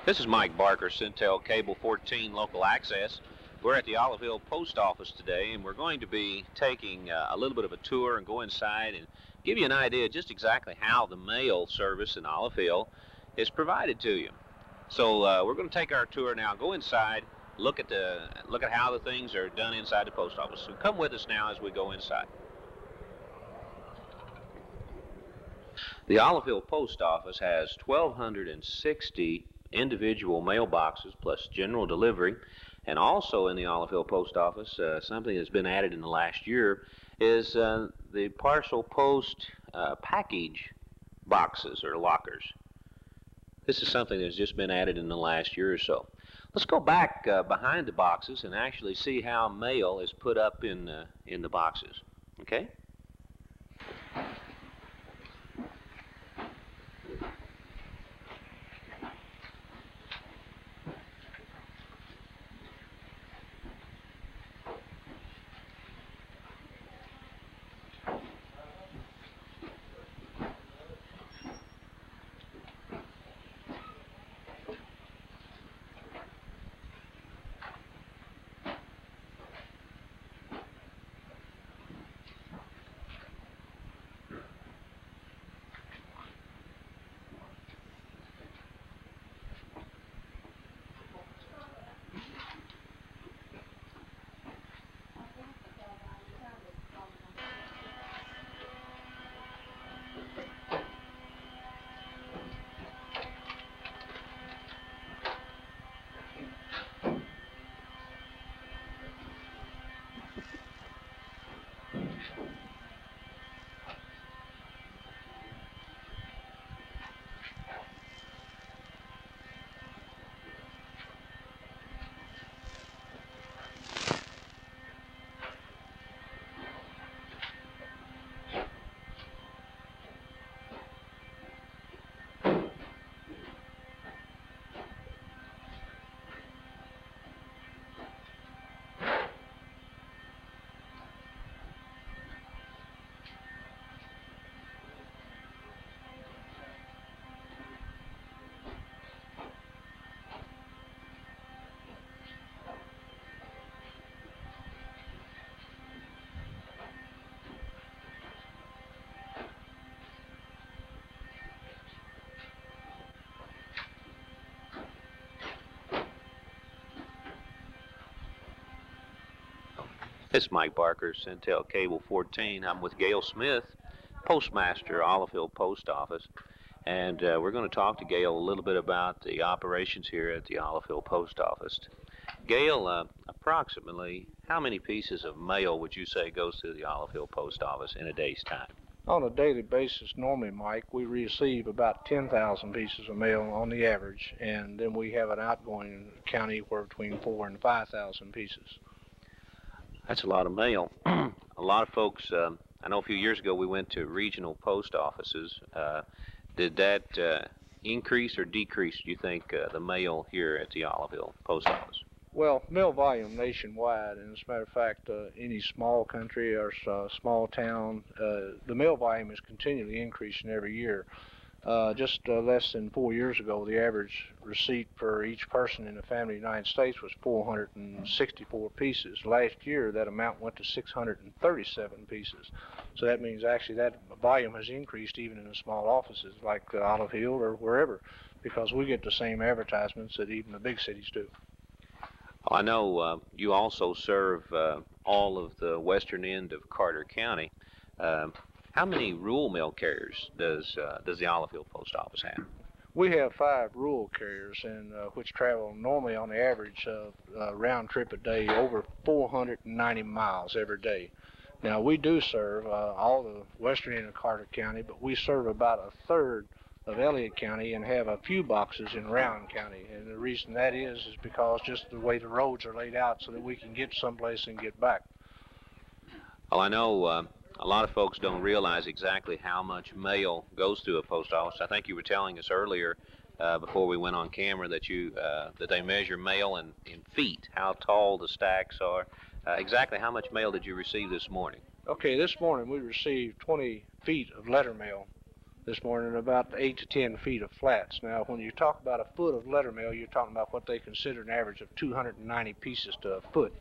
This is Mike Barker, Centel Cable 14 Local Access. We're at the Olive Hill Post Office today, and we're going to be taking a little bit of a tour and go inside and give you an idea just exactly how the mail service in Olive Hill is provided to you. So we're going to take our tour now, go inside, look at how the things are done inside the post office. So come with us now as we go inside. The Olive Hill Post Office has 1,260 individual mailboxes plus general delivery, and also in the Olive Hill Post Office, something that's been added in the last year is the parcel post package boxes or lockers. This is something that's just been added in the last year or so. Let's go back behind the boxes and actually see how mail is put up in the boxes. Okay? It's Mike Barker, Centel Cable 14. I'm with Gail Smith, Postmaster, Olive Hill Post Office. And we're going to talk to Gail a little bit about the operations here at the Olive Hill Post Office. Gail, approximately how many pieces of mail would you say goes through the Olive Hill Post Office in a day's time? On a daily basis, normally, Mike, we receive about 10,000 pieces of mail on the average, and then we have an outgoing county where between 4,000 and 5,000 pieces. That's a lot of mail. A lot of folks, I know a few years ago we went to regional post offices. Did that increase or decrease, do you think, the mail here at the Olive Hill Post Office? Well, mail volume nationwide, and as a matter of fact, any small country or small town, the mail volume is continually increasing every year. Just less than 4 years ago, the average receipt for each person in the family in the United States was 464 pieces. Last year, that amount went to 637 pieces. So that means actually that volume has increased even in the small offices like Olive Hill or wherever, because we get the same advertisements that even the big cities do. I know you also serve all of the western end of Carter County. How many rural mail carriers does the Olive Hill Post Office have? We have 5 rural carriers, and which travel normally on the average round trip a day over 490 miles every day. Now we do serve all the western end of Carter County, but we serve about a third of Elliott County and have a few boxes in Rowan County. And the reason that is because just the way the roads are laid out so that we can get someplace and get back. Well, I know a lot of folks don't realize exactly how much mail goes through a post office. I think you were telling us earlier before we went on camera that that they measure mail in feet, how tall the stacks are. Exactly how much mail did you receive this morning? Okay, this morning we received 20 feet of letter mail this morning, about 8 to 10 feet of flats. Now, when you talk about a foot of letter mail, you're talking about what they consider an average of 290 pieces to a foot.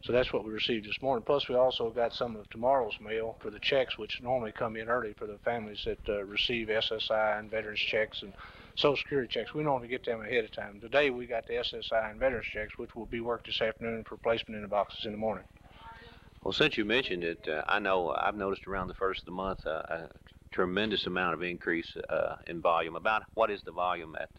So that's what we received this morning. Plus, we also got some of tomorrow's mail for the checks, which normally come in early for the families that receive SSI and veterans checks and Social Security checks. We normally get them ahead of time. Today, we got the SSI and veterans checks, which will be worked this afternoon for placement in the boxes in the morning. Well, since you mentioned it, I know I've noticed around the first of the month a tremendous amount of increase in volume. About what is the volume at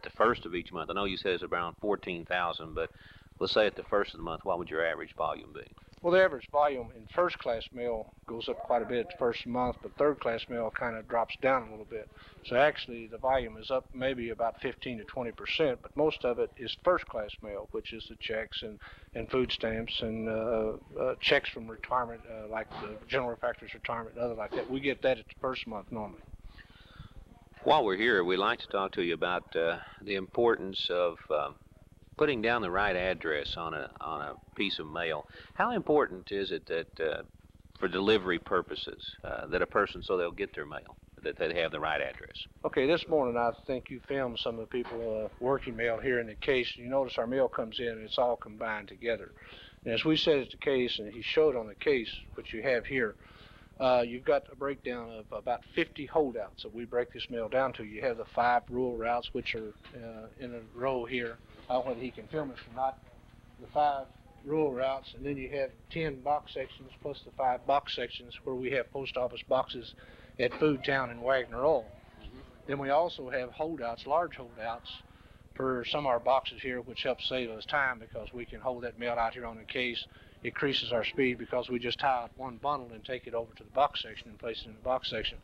the first of each month? I know you said it's around 14,000, but let's say at the first of the month, what would your average volume be? Well, the average volume in first-class mail goes up quite a bit the first month, but third-class mail kind of drops down a little bit. So actually, the volume is up maybe about 15 to 20%, but most of it is first-class mail, which is the checks and food stamps and checks from retirement, like the general factor's retirement and other like that. We get that at the first month normally. While we're here, we'd like to talk to you about the importance of putting down the right address on a piece of mail. How important is it that for delivery purposes that a person, so they'll get their mail, that they have the right address? Okay, this morning I think you filmed some of the people working mail here in the case. You notice our mail comes in and it's all combined together. And as we said at the case, and he showed on the case, which you have here, you've got a breakdown of about 50 holdouts that we break this mail down to. You have the 5 rural routes, which are in a row here. I don't know whether he can film it or not. The 5 rural routes, and then you have 10 box sections plus the 5 box sections where we have post office boxes at Foodtown and Wagner Oil. Then we also have holdouts, large holdouts, for some of our boxes here, which helps save us time because we can hold that mail out here on the case. It increases our speed because we just tie out one bundle and take it over to the box section and place it in the box section.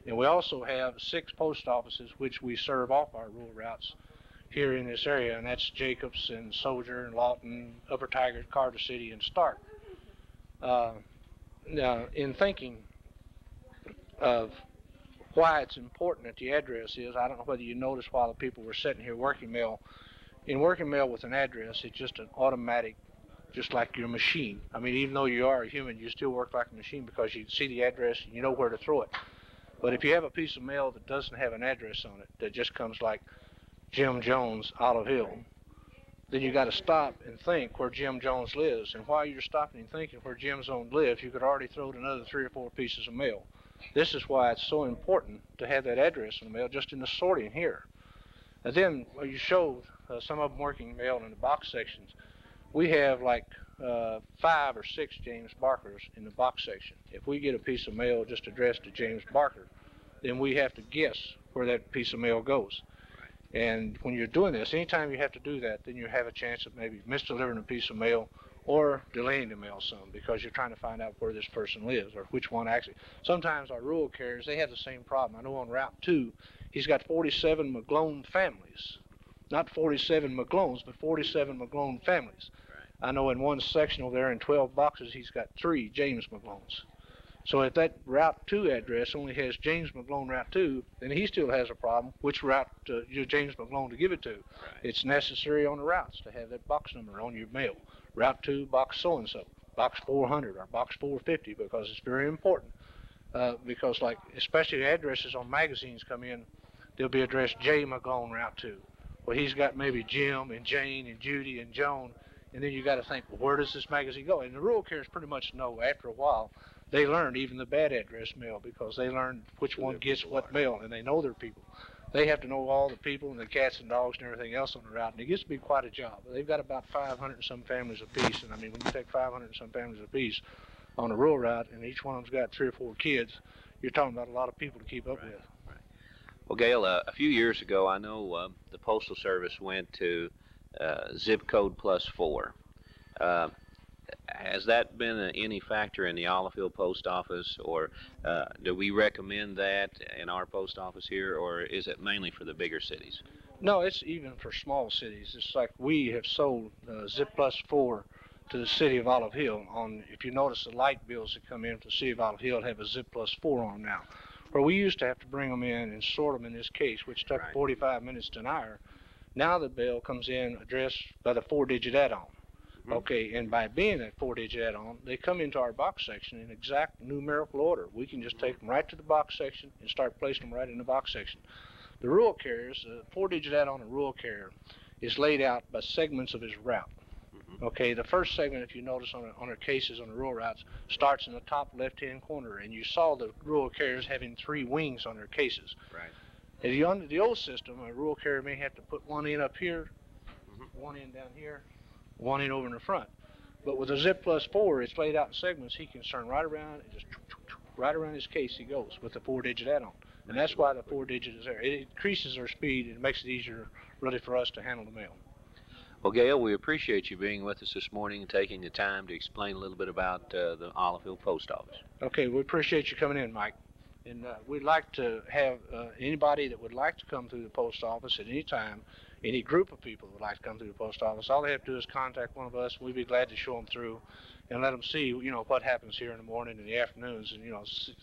And we also have 6 post offices which we serve off our rural routes here in this area, and that's Jacobs and Soldier and Lawton, Upper Tigard, Carter City, and Stark. Now, in thinking of why it's important that the address is, I don't know whether you noticed while the people were sitting here working mail. In working mail with an address, it's just an automatic, just like your machine. I mean, even though you are a human, you still work like a machine because you see the address and you know where to throw it. But if you have a piece of mail that doesn't have an address on it, that just comes like Jim Jones, Olive Hill, then you got to stop and think where Jim Jones lives. And while you're stopping and thinking where Jim Jones lives, you could already throw another 3 or 4 pieces of mail. This is why it's so important to have that address in the mail, just in the sorting here. And then you showed some of them working mail in the box sections. We have like 5 or 6 James Barkers in the box section. If we get a piece of mail just addressed to James Barker, then we have to guess where that piece of mail goes. And when you're doing this, anytime you have to do that, then you have a chance of maybe misdelivering a piece of mail or delaying the mail some, because you're trying to find out where this person lives or which one actually. Sometimes our rural carriers, they have the same problem. I know on Route 2, he's got 47 McGlone families. Not 47 McGlones, but 47 McGlone families. I know in one section over there in 12 boxes, he's got 3 James McGlones. So if that Route 2 address only has James McGlone Route 2, then he still has a problem. Which route James McGlone to give it to? Right. It's necessary on the routes to have that box number on your mail. Route 2, box so-and-so, box 400 or box 450, because it's very important. Because like, especially addresses on magazines come in, they'll be addressed J. McGlone Route 2. Well, he's got maybe Jim and Jane and Judy and Joan, and then you got to think, well, where does this magazine go? And the rural carriers pretty much know after a while. They learned even the bad address mail, because they learned which one gets what mail, and they know their people. They have to know all the people and the cats and dogs and everything else on the route, and it gets to be quite a job. They've got about 500 and some families apiece, and I mean, when you take 500 and some families apiece on a rural route, and each one of them's got 3 or 4 kids, you're talking about a lot of people to keep up with. Right. Well, Gail, a few years ago, I know the Postal Service went to zip code +4. Has that been any factor in the Olive Hill Post Office, or do we recommend that in our post office here, or is it mainly for the bigger cities? No, it's even for small cities. It's like we have sold Zip +4 to the city of Olive Hill. If you notice, the light bills that come in from the city of Olive Hill have a Zip +4 on them now. Where we used to have to bring them in and sort them in this case, which took 45 minutes to an hour. Now the bill comes in addressed by the 4-digit add-on. Okay, and by being that 4-digit add-on, they come into our box section in exact numerical order. We can just take them right to the box section and start placing them right in the box section. The rural carriers, the 4-digit add-on a rural carrier is laid out by segments of his route. Okay, the first segment, if you notice on our cases on the rural routes, starts in the top left-hand corner, and you saw the rural carriers having 3 wings on their cases. Right. Under the old system, a rural carrier may have to put one in up here, one in down here, one in over in the front. But with a Zip +4, it's laid out in segments. He can turn right around and just right around his case he goes with the 4-digit add-on. And that's why the 4-digit is there. It increases our speed and makes it easier really for us to handle the mail. Well, Gail, we appreciate you being with us this morning and taking the time to explain a little bit about the Olive Hill Post Office. Okay, we appreciate you coming in, Mike. And we'd like to have anybody that would like to come through the post office at any time, any group of people that would like to come through the post office, all they have to do is contact one of us, and we'd be glad to show them through and let them see, what happens here in the morning and the afternoons, and,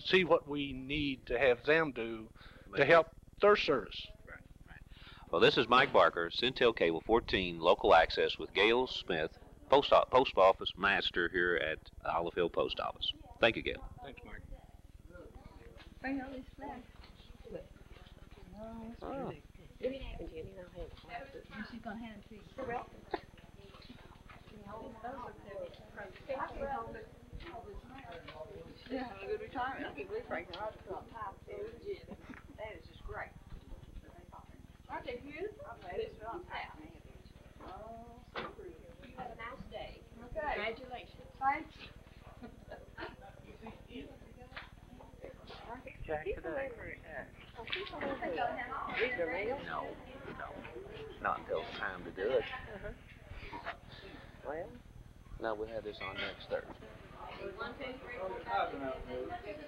see what we need to have them do to help their service. Right. Well, this is Mike Barker, Centel Cable 14, Local Access with Gail Smith, Post Office Master here at Olive Hill Post Office. Thank you, Gail. Thanks, Mike. Bring all these flags. Oh. If it happened to you, She's going to hand it to you. Yeah, a good retirement. I can't believe Frank Rogers on top. That is just great. Aren't they beautiful? It's on tap. Oh, you have a nice day. Okay. Congratulations. Thank you. Jack today. No. Not until it's time to do it. Well, no, we'll have this on next Thursday. 1, 2, 3, 4, 5, 6.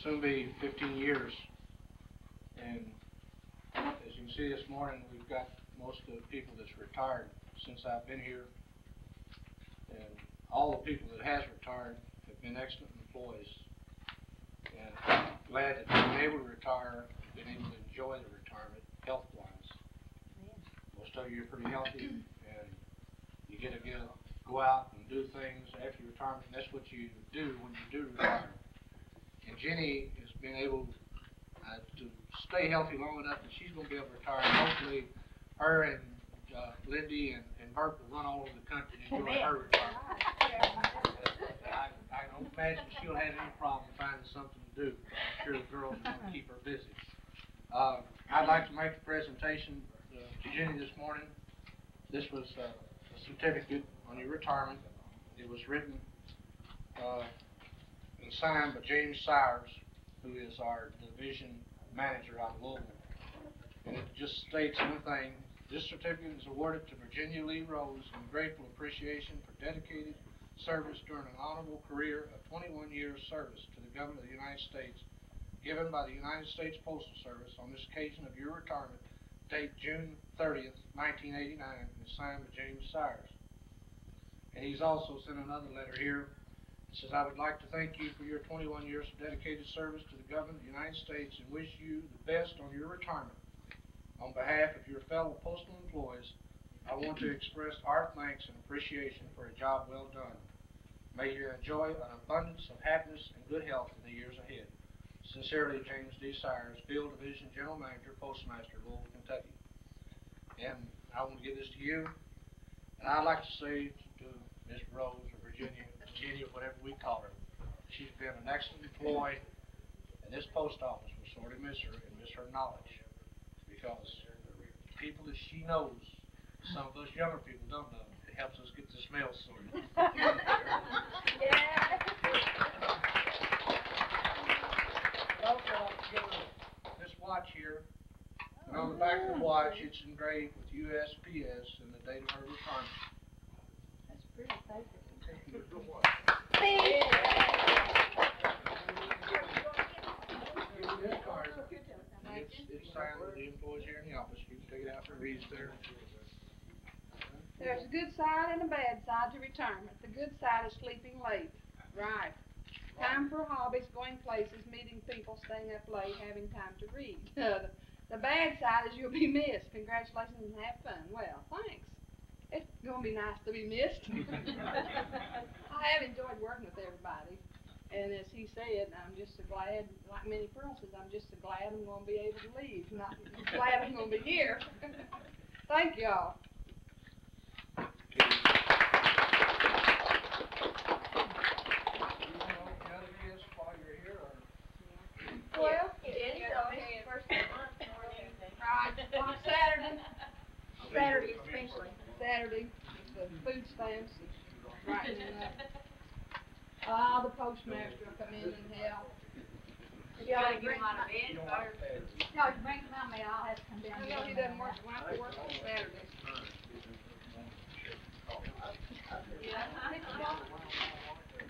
soon be 15 years. And as you can see this morning, we've got most of the people that's retired since I've been here. And all the people that has retired have been excellent employees. And I'm glad that they've been able to retire, been able to enjoy the retirement health-wise. Most of you are pretty healthy, and you get to go out and do things after your retirement, and that's what you do when you do retire. And Jenny has been able to stay healthy long enough that she's going to be able to retire. And hopefully, her and Lindy and Bert will run all over the country and enjoy her retirement. I don't imagine she'll have any problem finding something to do. I'm sure the girls are going to keep her busy. I'd like to make a presentation to Jenny this morning. This was a certificate on your retirement. It was written and signed by James Sires, who is our division manager out of Louisville. And it just states one thing: this certificate is awarded to Virginia Lee Rose in grateful appreciation for dedicated service during an honorable career of 21 years service to the government of the United States, given by the United States Postal Service on this occasion of your retirement, date June 30th, 1989, and signed by James Sires. And he's also sent another letter here. It says, I would like to thank you for your 21 years of dedicated service to the government of the United States and wish you the best on your retirement. On behalf of your fellow postal employees, I want to express our thanks and appreciation for a job well done. May you enjoy an abundance of happiness and good health in the years ahead. Sincerely, James D. Sires, Field Division General Manager, Postmaster, Louisville, Kentucky. And I want to give this to you. And I'd like to say to Miss Rose or Virginia, or whatever we call her, she's been an excellent employee, and this post office will sorely miss her and miss her knowledge, because the people that she knows, some of us younger people don't know. It helps us get this mail sorted. Yeah. Also, this watch here, and on the back of the watch, it's engraved with USPS and the date of her retirement. That's pretty. Thank you. This card, it's signed with the employees here in the office. You can take it out and read it there. There's a good side and a bad side to retirement. The good side is sleeping late. Right. Time for hobbies, going places, meeting people, staying up late, having time to read. The bad side is you'll be missed. Congratulations and have fun. Well, thanks. It's going to be nice to be missed. I have enjoyed working with everybody. And as he said, I'm just so glad, like many pearls says, I'm just so glad I'm going to be able to leave. Not glad I'm going to be here. Thank y'all. Well, Jenny's on here first of the month. Right, on Saturday. Saturday especially. Saturday, the food stamps, writing the postmaster will come in and help. Y'all bring my bed first. No, you bring my mail, I'll have to come down. No, he doesn't work, I have to work on Saturdays.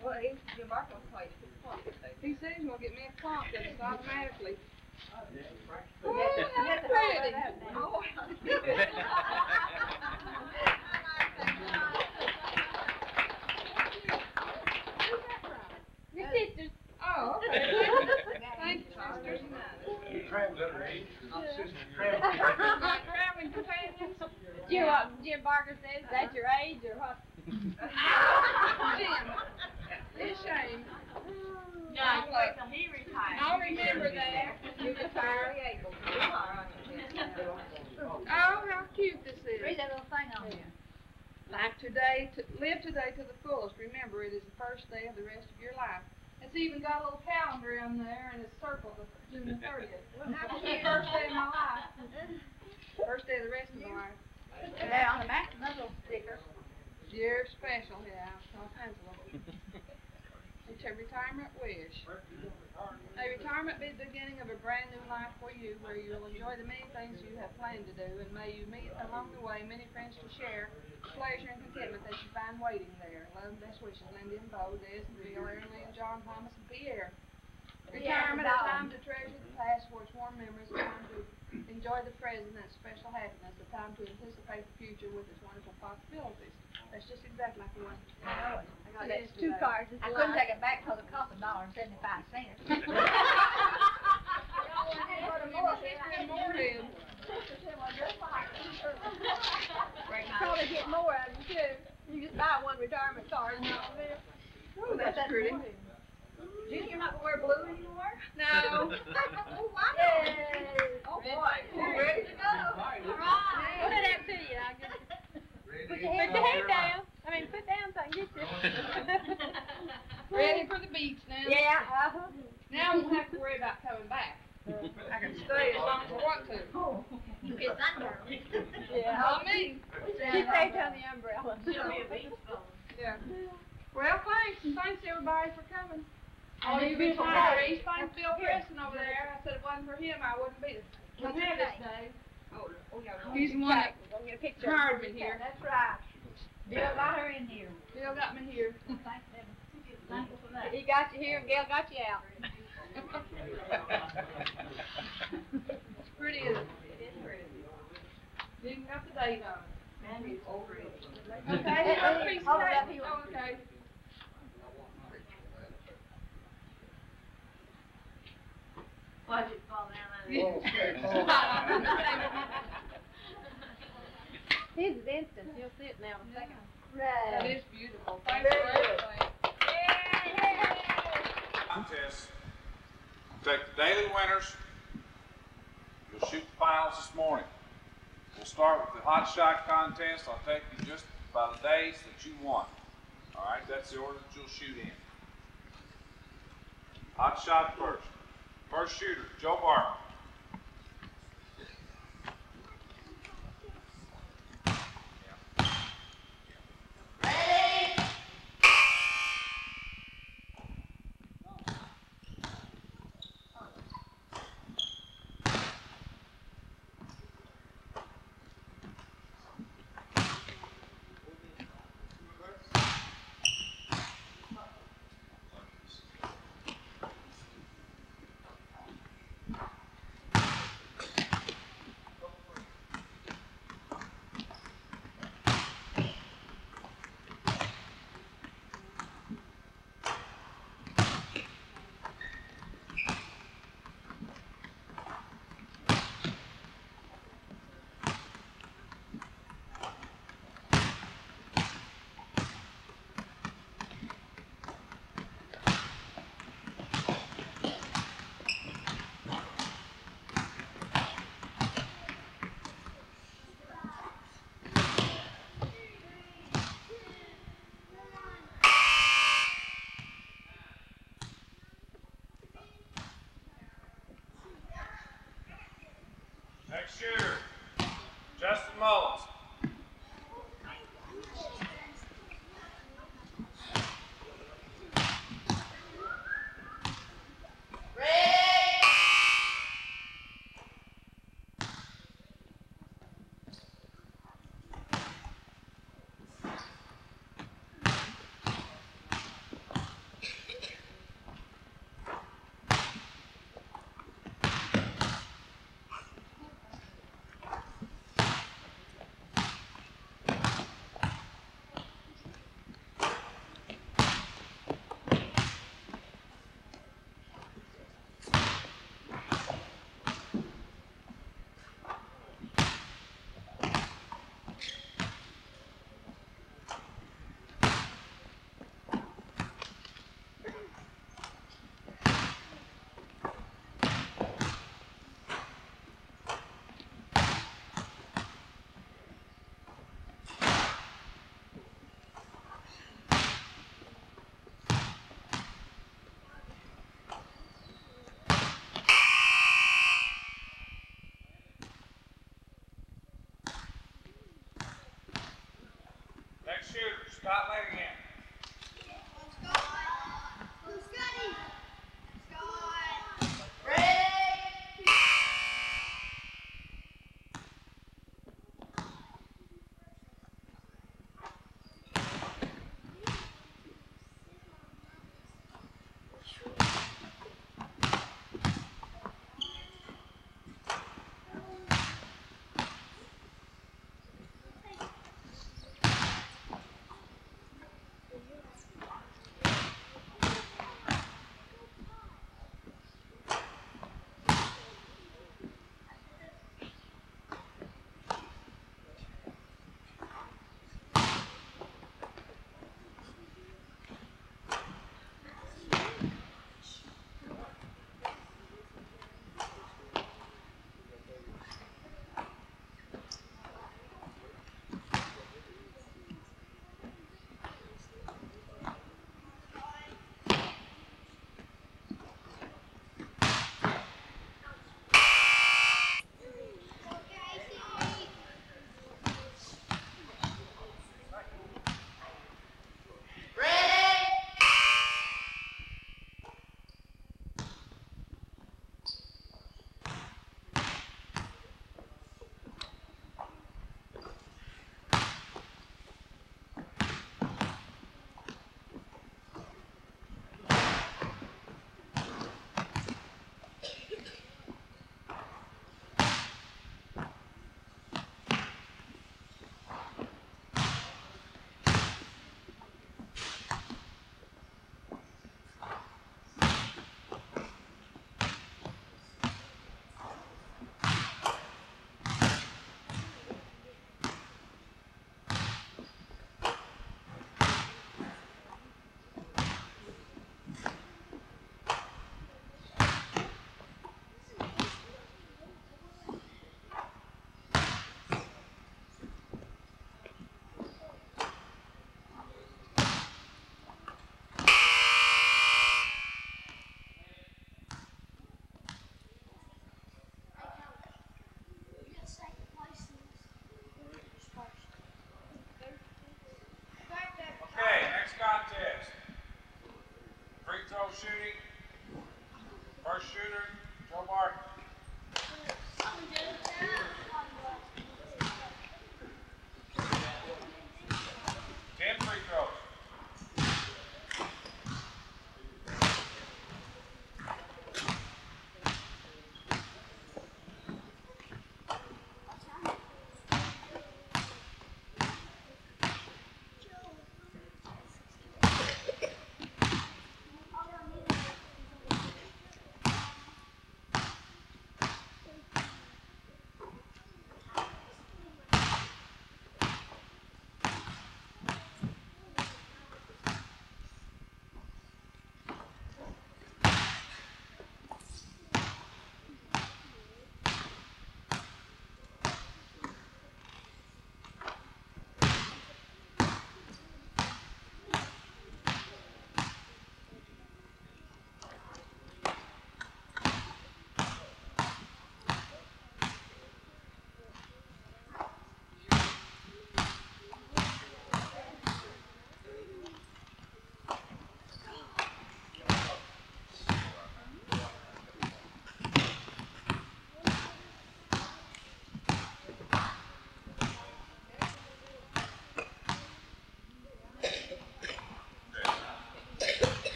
Well, your boss will call you 6 o'clock. He says he's gonna get me a clock that's automatically. Oh, that's pretty. Oh. Your sisters. Oh, okay. Thank you, sisters. Traveling, not sisters, Traveling companions. Jim Barker says, is that your age or what? Jim, it's a shame. No, wait till he retires. I'll remember that when you retire. Oh, how cute this is. Read that little thing on there. Like today, live today to the fullest. Remember, it is the first day of the rest of your life. It's even got a little calendar in there, and it's circled with June the 30th. Happy first day of my life. First day of the rest of my life. Yeah, on the back, another little sticker. You're special, yeah. All kinds of them. It's a retirement wish. A retirement be the beginning of a brand new life for you, where you'll enjoy the many things you have planned to do, and may you meet along the way many friends to share the pleasure and contentment that you find waiting there. Love and best wishes, Lindy and Bo, Des and Bill, Aaron Lee and John, Thomas and Pierre. Retirement, a time to treasure the past for its warm memories, a time to enjoy the present and special happiness, a time to anticipate the future with its wonderful possibilities. That's just exactly like the one. I know it. I got It is that's 2 today. cards. I couldn't take it back because it cost $1.75. Probably get more out of you too. You just buy one retirement card and all there. Oh, that's pretty. Junior, you're not gonna wear blue anymore? No. Oh, why not? Yay! Oh boy, you're ready to go. All right. Put it up to you. I'll get it. Put your head down. I mean, put down so I can get you. Ready for the beach now. Yeah. Now I won't have to worry about coming back. I can stay as long as I want to. It's under. Yeah. Not me. She stays on the umbrella. She'll be a beach bum. Yeah. Well, thanks, and thanks everybody for coming. And Oh, it's you've been been for fun. Maurice. Thanks Bill Preston over there. I said if it wasn't for him, I wouldn't be What's here his this name? day. Oh, yeah. He's the one that We'll get a picture. hired me here. That's right. Bill got her in here. Bill got me here. Thanks, Debbie. Thankful for that. He got you here and Gail got you out. It's pretty, isn't it? It is pretty. Didn't got the date on it. And it's over it. Okay, Hold piece it of up cake. here. Oh, okay. Watch it fall down on His is instant. You'll see it now in a second. That is beautiful. Thanks for everything. Contest. Take the daily winners. You'll shoot the finals this morning. We'll start with the hot shot contest. I'll take you just by the days that you won. All right, that's the order that you'll shoot in. Hot shot first. First shooter, Joe Barber. Next shooter, Justin Mullins. Next shooter, Scott Lanningham.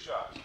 shots.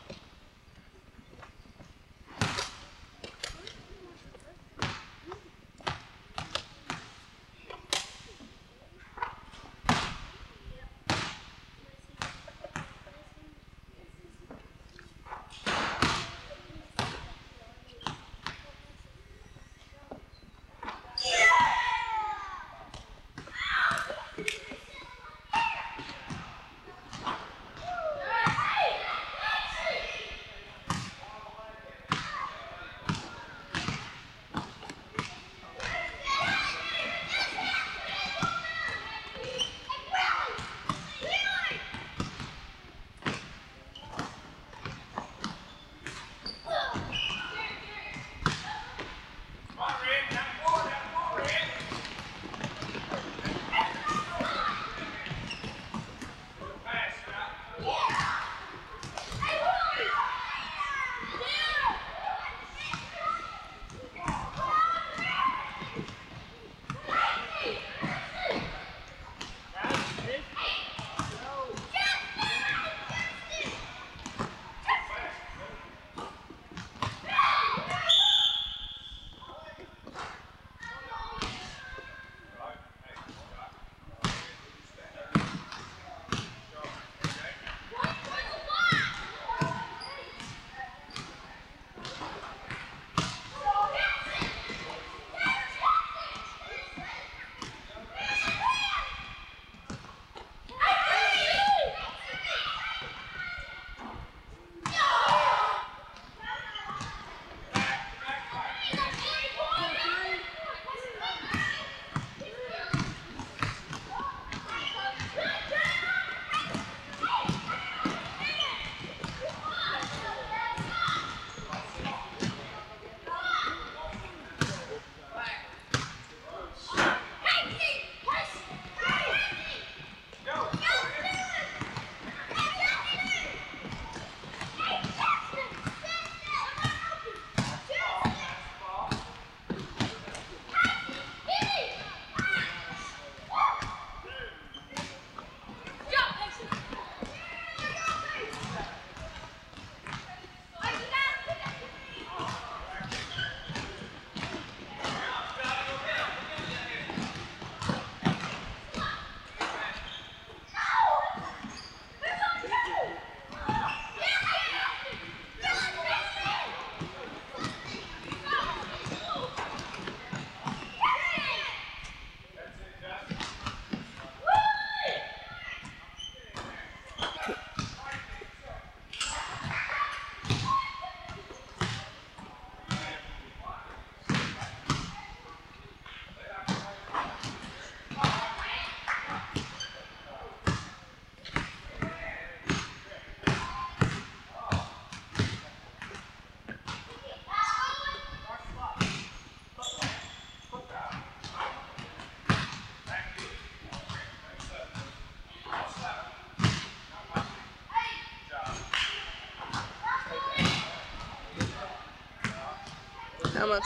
How much?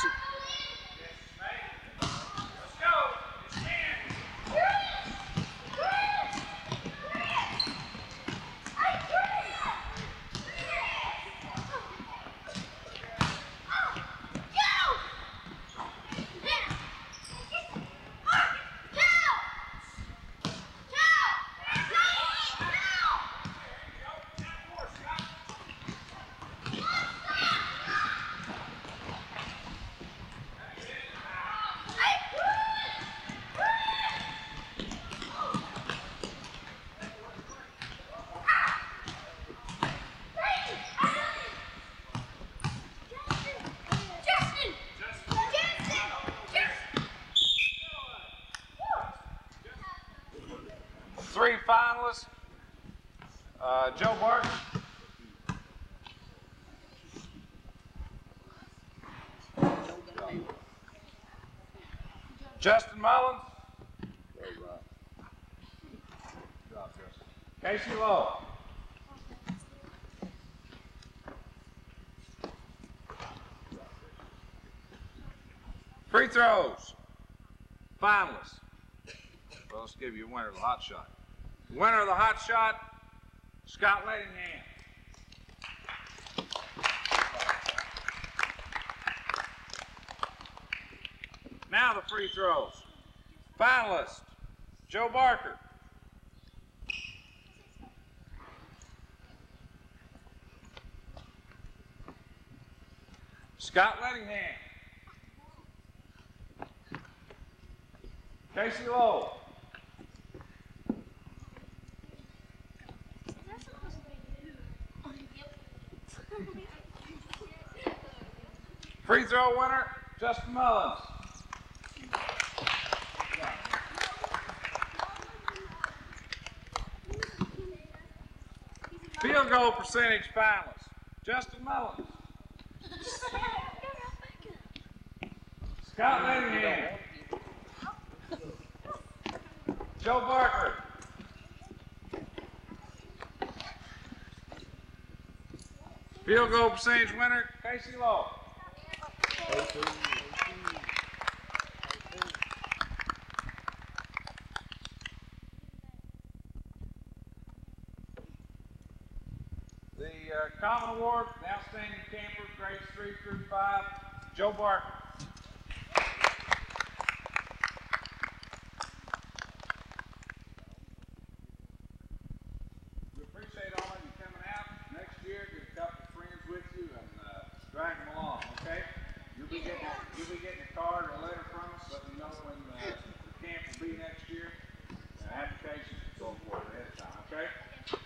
Three finalists. Joe Barton. Justin Mullins. Casey Lowe. Free throws. Finalists. Well, let's give you a winner of the hot shot. Winner of the hot shot, Scott Ladingham. the free throws. Finalist, Joe Barker. Scott Lettingham. Casey Lowe. Free throw winner, Justin Mullins. Field goal percentage finalist, Justin Mullins. Scott Lettingham. Joe Barker. Field goal percentage winner, Casey Lowe. The Common Award, the Outstanding Camper, grades 3 through 5, Joe Barker. We appreciate all of you coming out. Next year, get a couple of friends with you and drag them along, okay? You'll be getting a card or a letter from us, letting you know when the camp will be next year. Applications and so forth ahead of time, okay?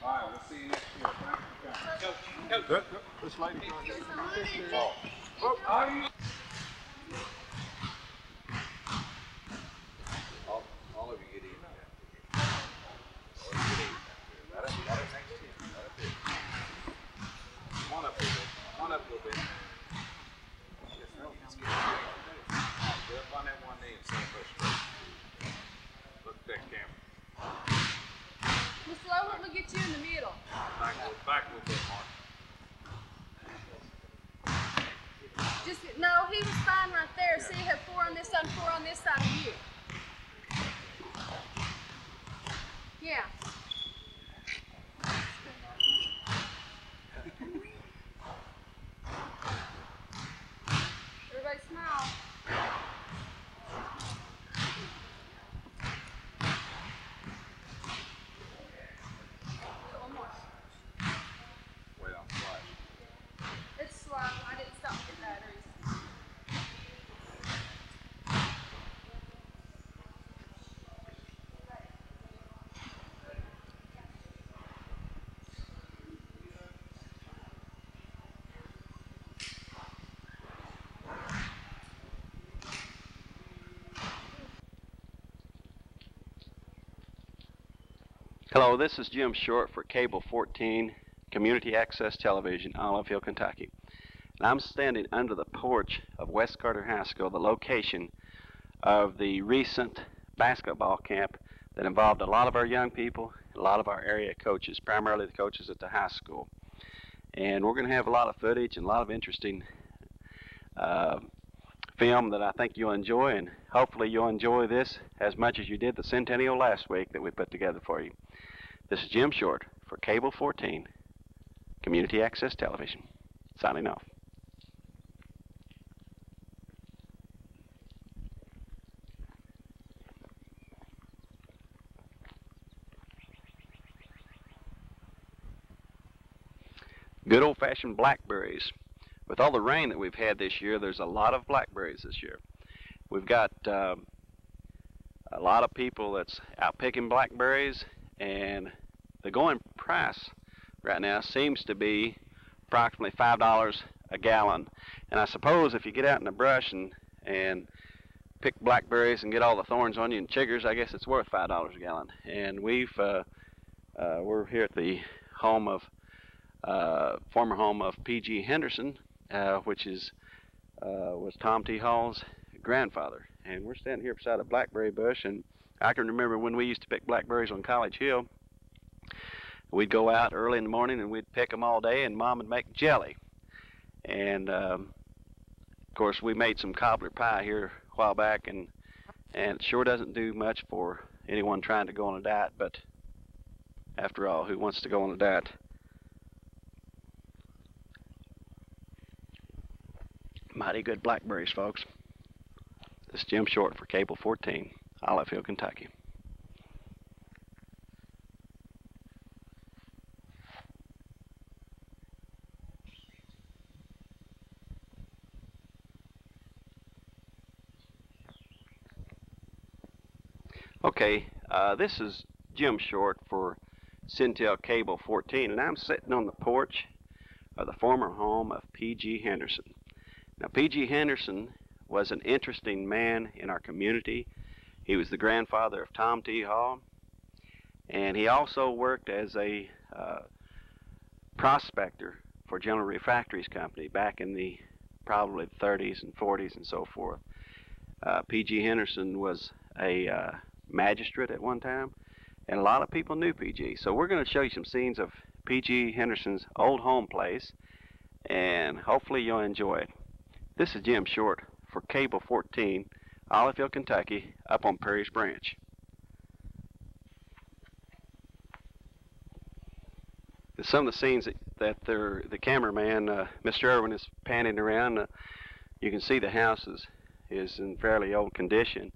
All right, we'll see you next year. Thanks for coming. This lady. Are you? All of you get even. Right up next to you. Right up here. One up a little bit. One up a little bit. Yes, no, let's get up on that one knee and stand up straight. Look at that camera. Mr. Lowe, let me get you in the middle. Back a little bit, Mark. Just, no, he was fine right there. See, you have 4 on this side and 4 on this side of you. Yeah. Everybody smile. One more. Wait on flash. It's slow. I didn't stop to get batteries. Hello, this is Jim Short for Cable 14 Community Access Television, Olive, Kentucky. And I'm standing under the porch of West Carter High School, the location of the recent basketball camp that involved a lot of our young people, a lot of our area coaches, primarily the coaches at the high school. And we're going to have a lot of footage and a lot of interesting film that I think you'll enjoy, and hopefully you'll enjoy this as much as you did the Centennial last week that we put together for you. This is Jim Short for Cable 14 Community Access Television, signing off. Good old-fashioned blackberries. With all the rain that we've had this year, there's a lot of blackberries this year. We've got a lot of people that's out picking blackberries, and the going price right now seems to be approximately $5 a gallon. And I suppose if you get out in the brush and pick blackberries and get all the thorns on you and chiggers, I guess it's worth $5 a gallon. And we're here at the home of former home of P.G. Henderson, which was Tom T. Hall's grandfather. And we're standing here beside a blackberry bush, and I can remember when we used to pick blackberries on College Hill. We'd go out early in the morning and we'd pick them all day, and Mom would make jelly. And of course we made some cobbler pie here a while back, and it sure doesn't do much for anyone trying to go on a diet, but after all, who wants to go on a diet? Mighty good blackberries, folks. This is Jim Short for Cable 14, Olive Hill, Kentucky. Okay, this is Jim Short for Centel Cable 14, and I'm sitting on the porch of the former home of P.G. Henderson. Now, P.G. Henderson was an interesting man in our community. He was the grandfather of Tom T. Hall, and he also worked as a prospector for General Refractories Company back in the probably 30s and 40s and so forth. P.G. Henderson was a magistrate at one time, and a lot of people knew P.G. So we're going to show you some scenes of P.G. Henderson's old home place, and hopefully you'll enjoy it. This is Jim Short for Cable 14, Olive Hill, Kentucky, up on Perry's Branch. Some of the scenes that the cameraman, Mr. Irwin, is panning around. You can see the house is in fairly old condition.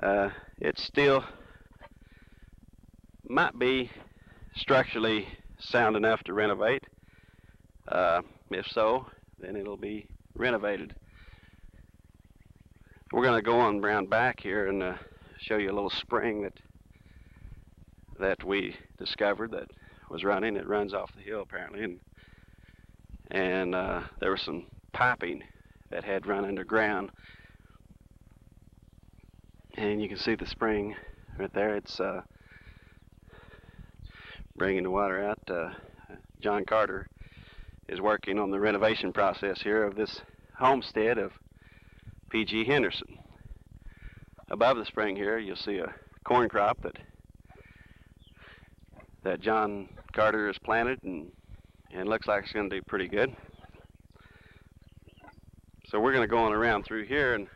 It still might be structurally sound enough to renovate. If so, then it'll be renovated. We're going to go on around back here and show you a little spring that we discovered that was running. It runs off the hill apparently, and there was some piping that had run underground, and you can see the spring right there. It's bringing the water out. John Carter is working on the renovation process here of this homestead of P.G. Henderson. Above the spring here, you'll see a corn crop that John Carter has planted, and looks like it's going to do pretty good. So we're going to go on around through here and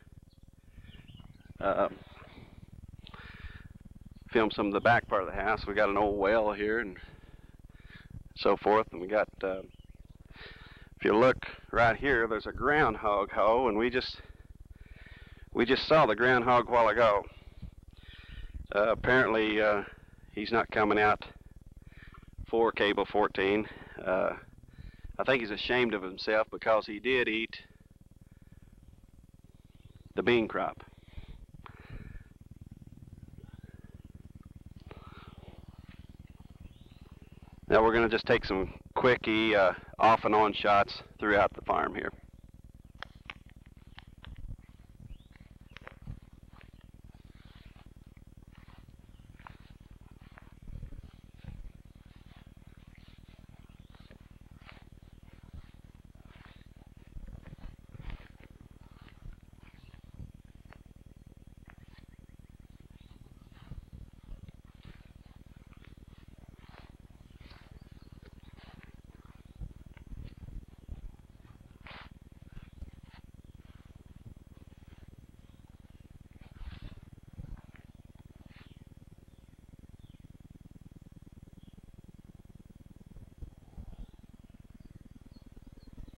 film some of the back part of the house. We got an old well here and so forth, and we got if you look right here, there's a groundhog hole, and we just saw the groundhog a while ago. Apparently he's not coming out for Cable 14. I think he's ashamed of himself because he did eat the bean crop. Now we're going to just take some quickie off and on shots throughout the farm here.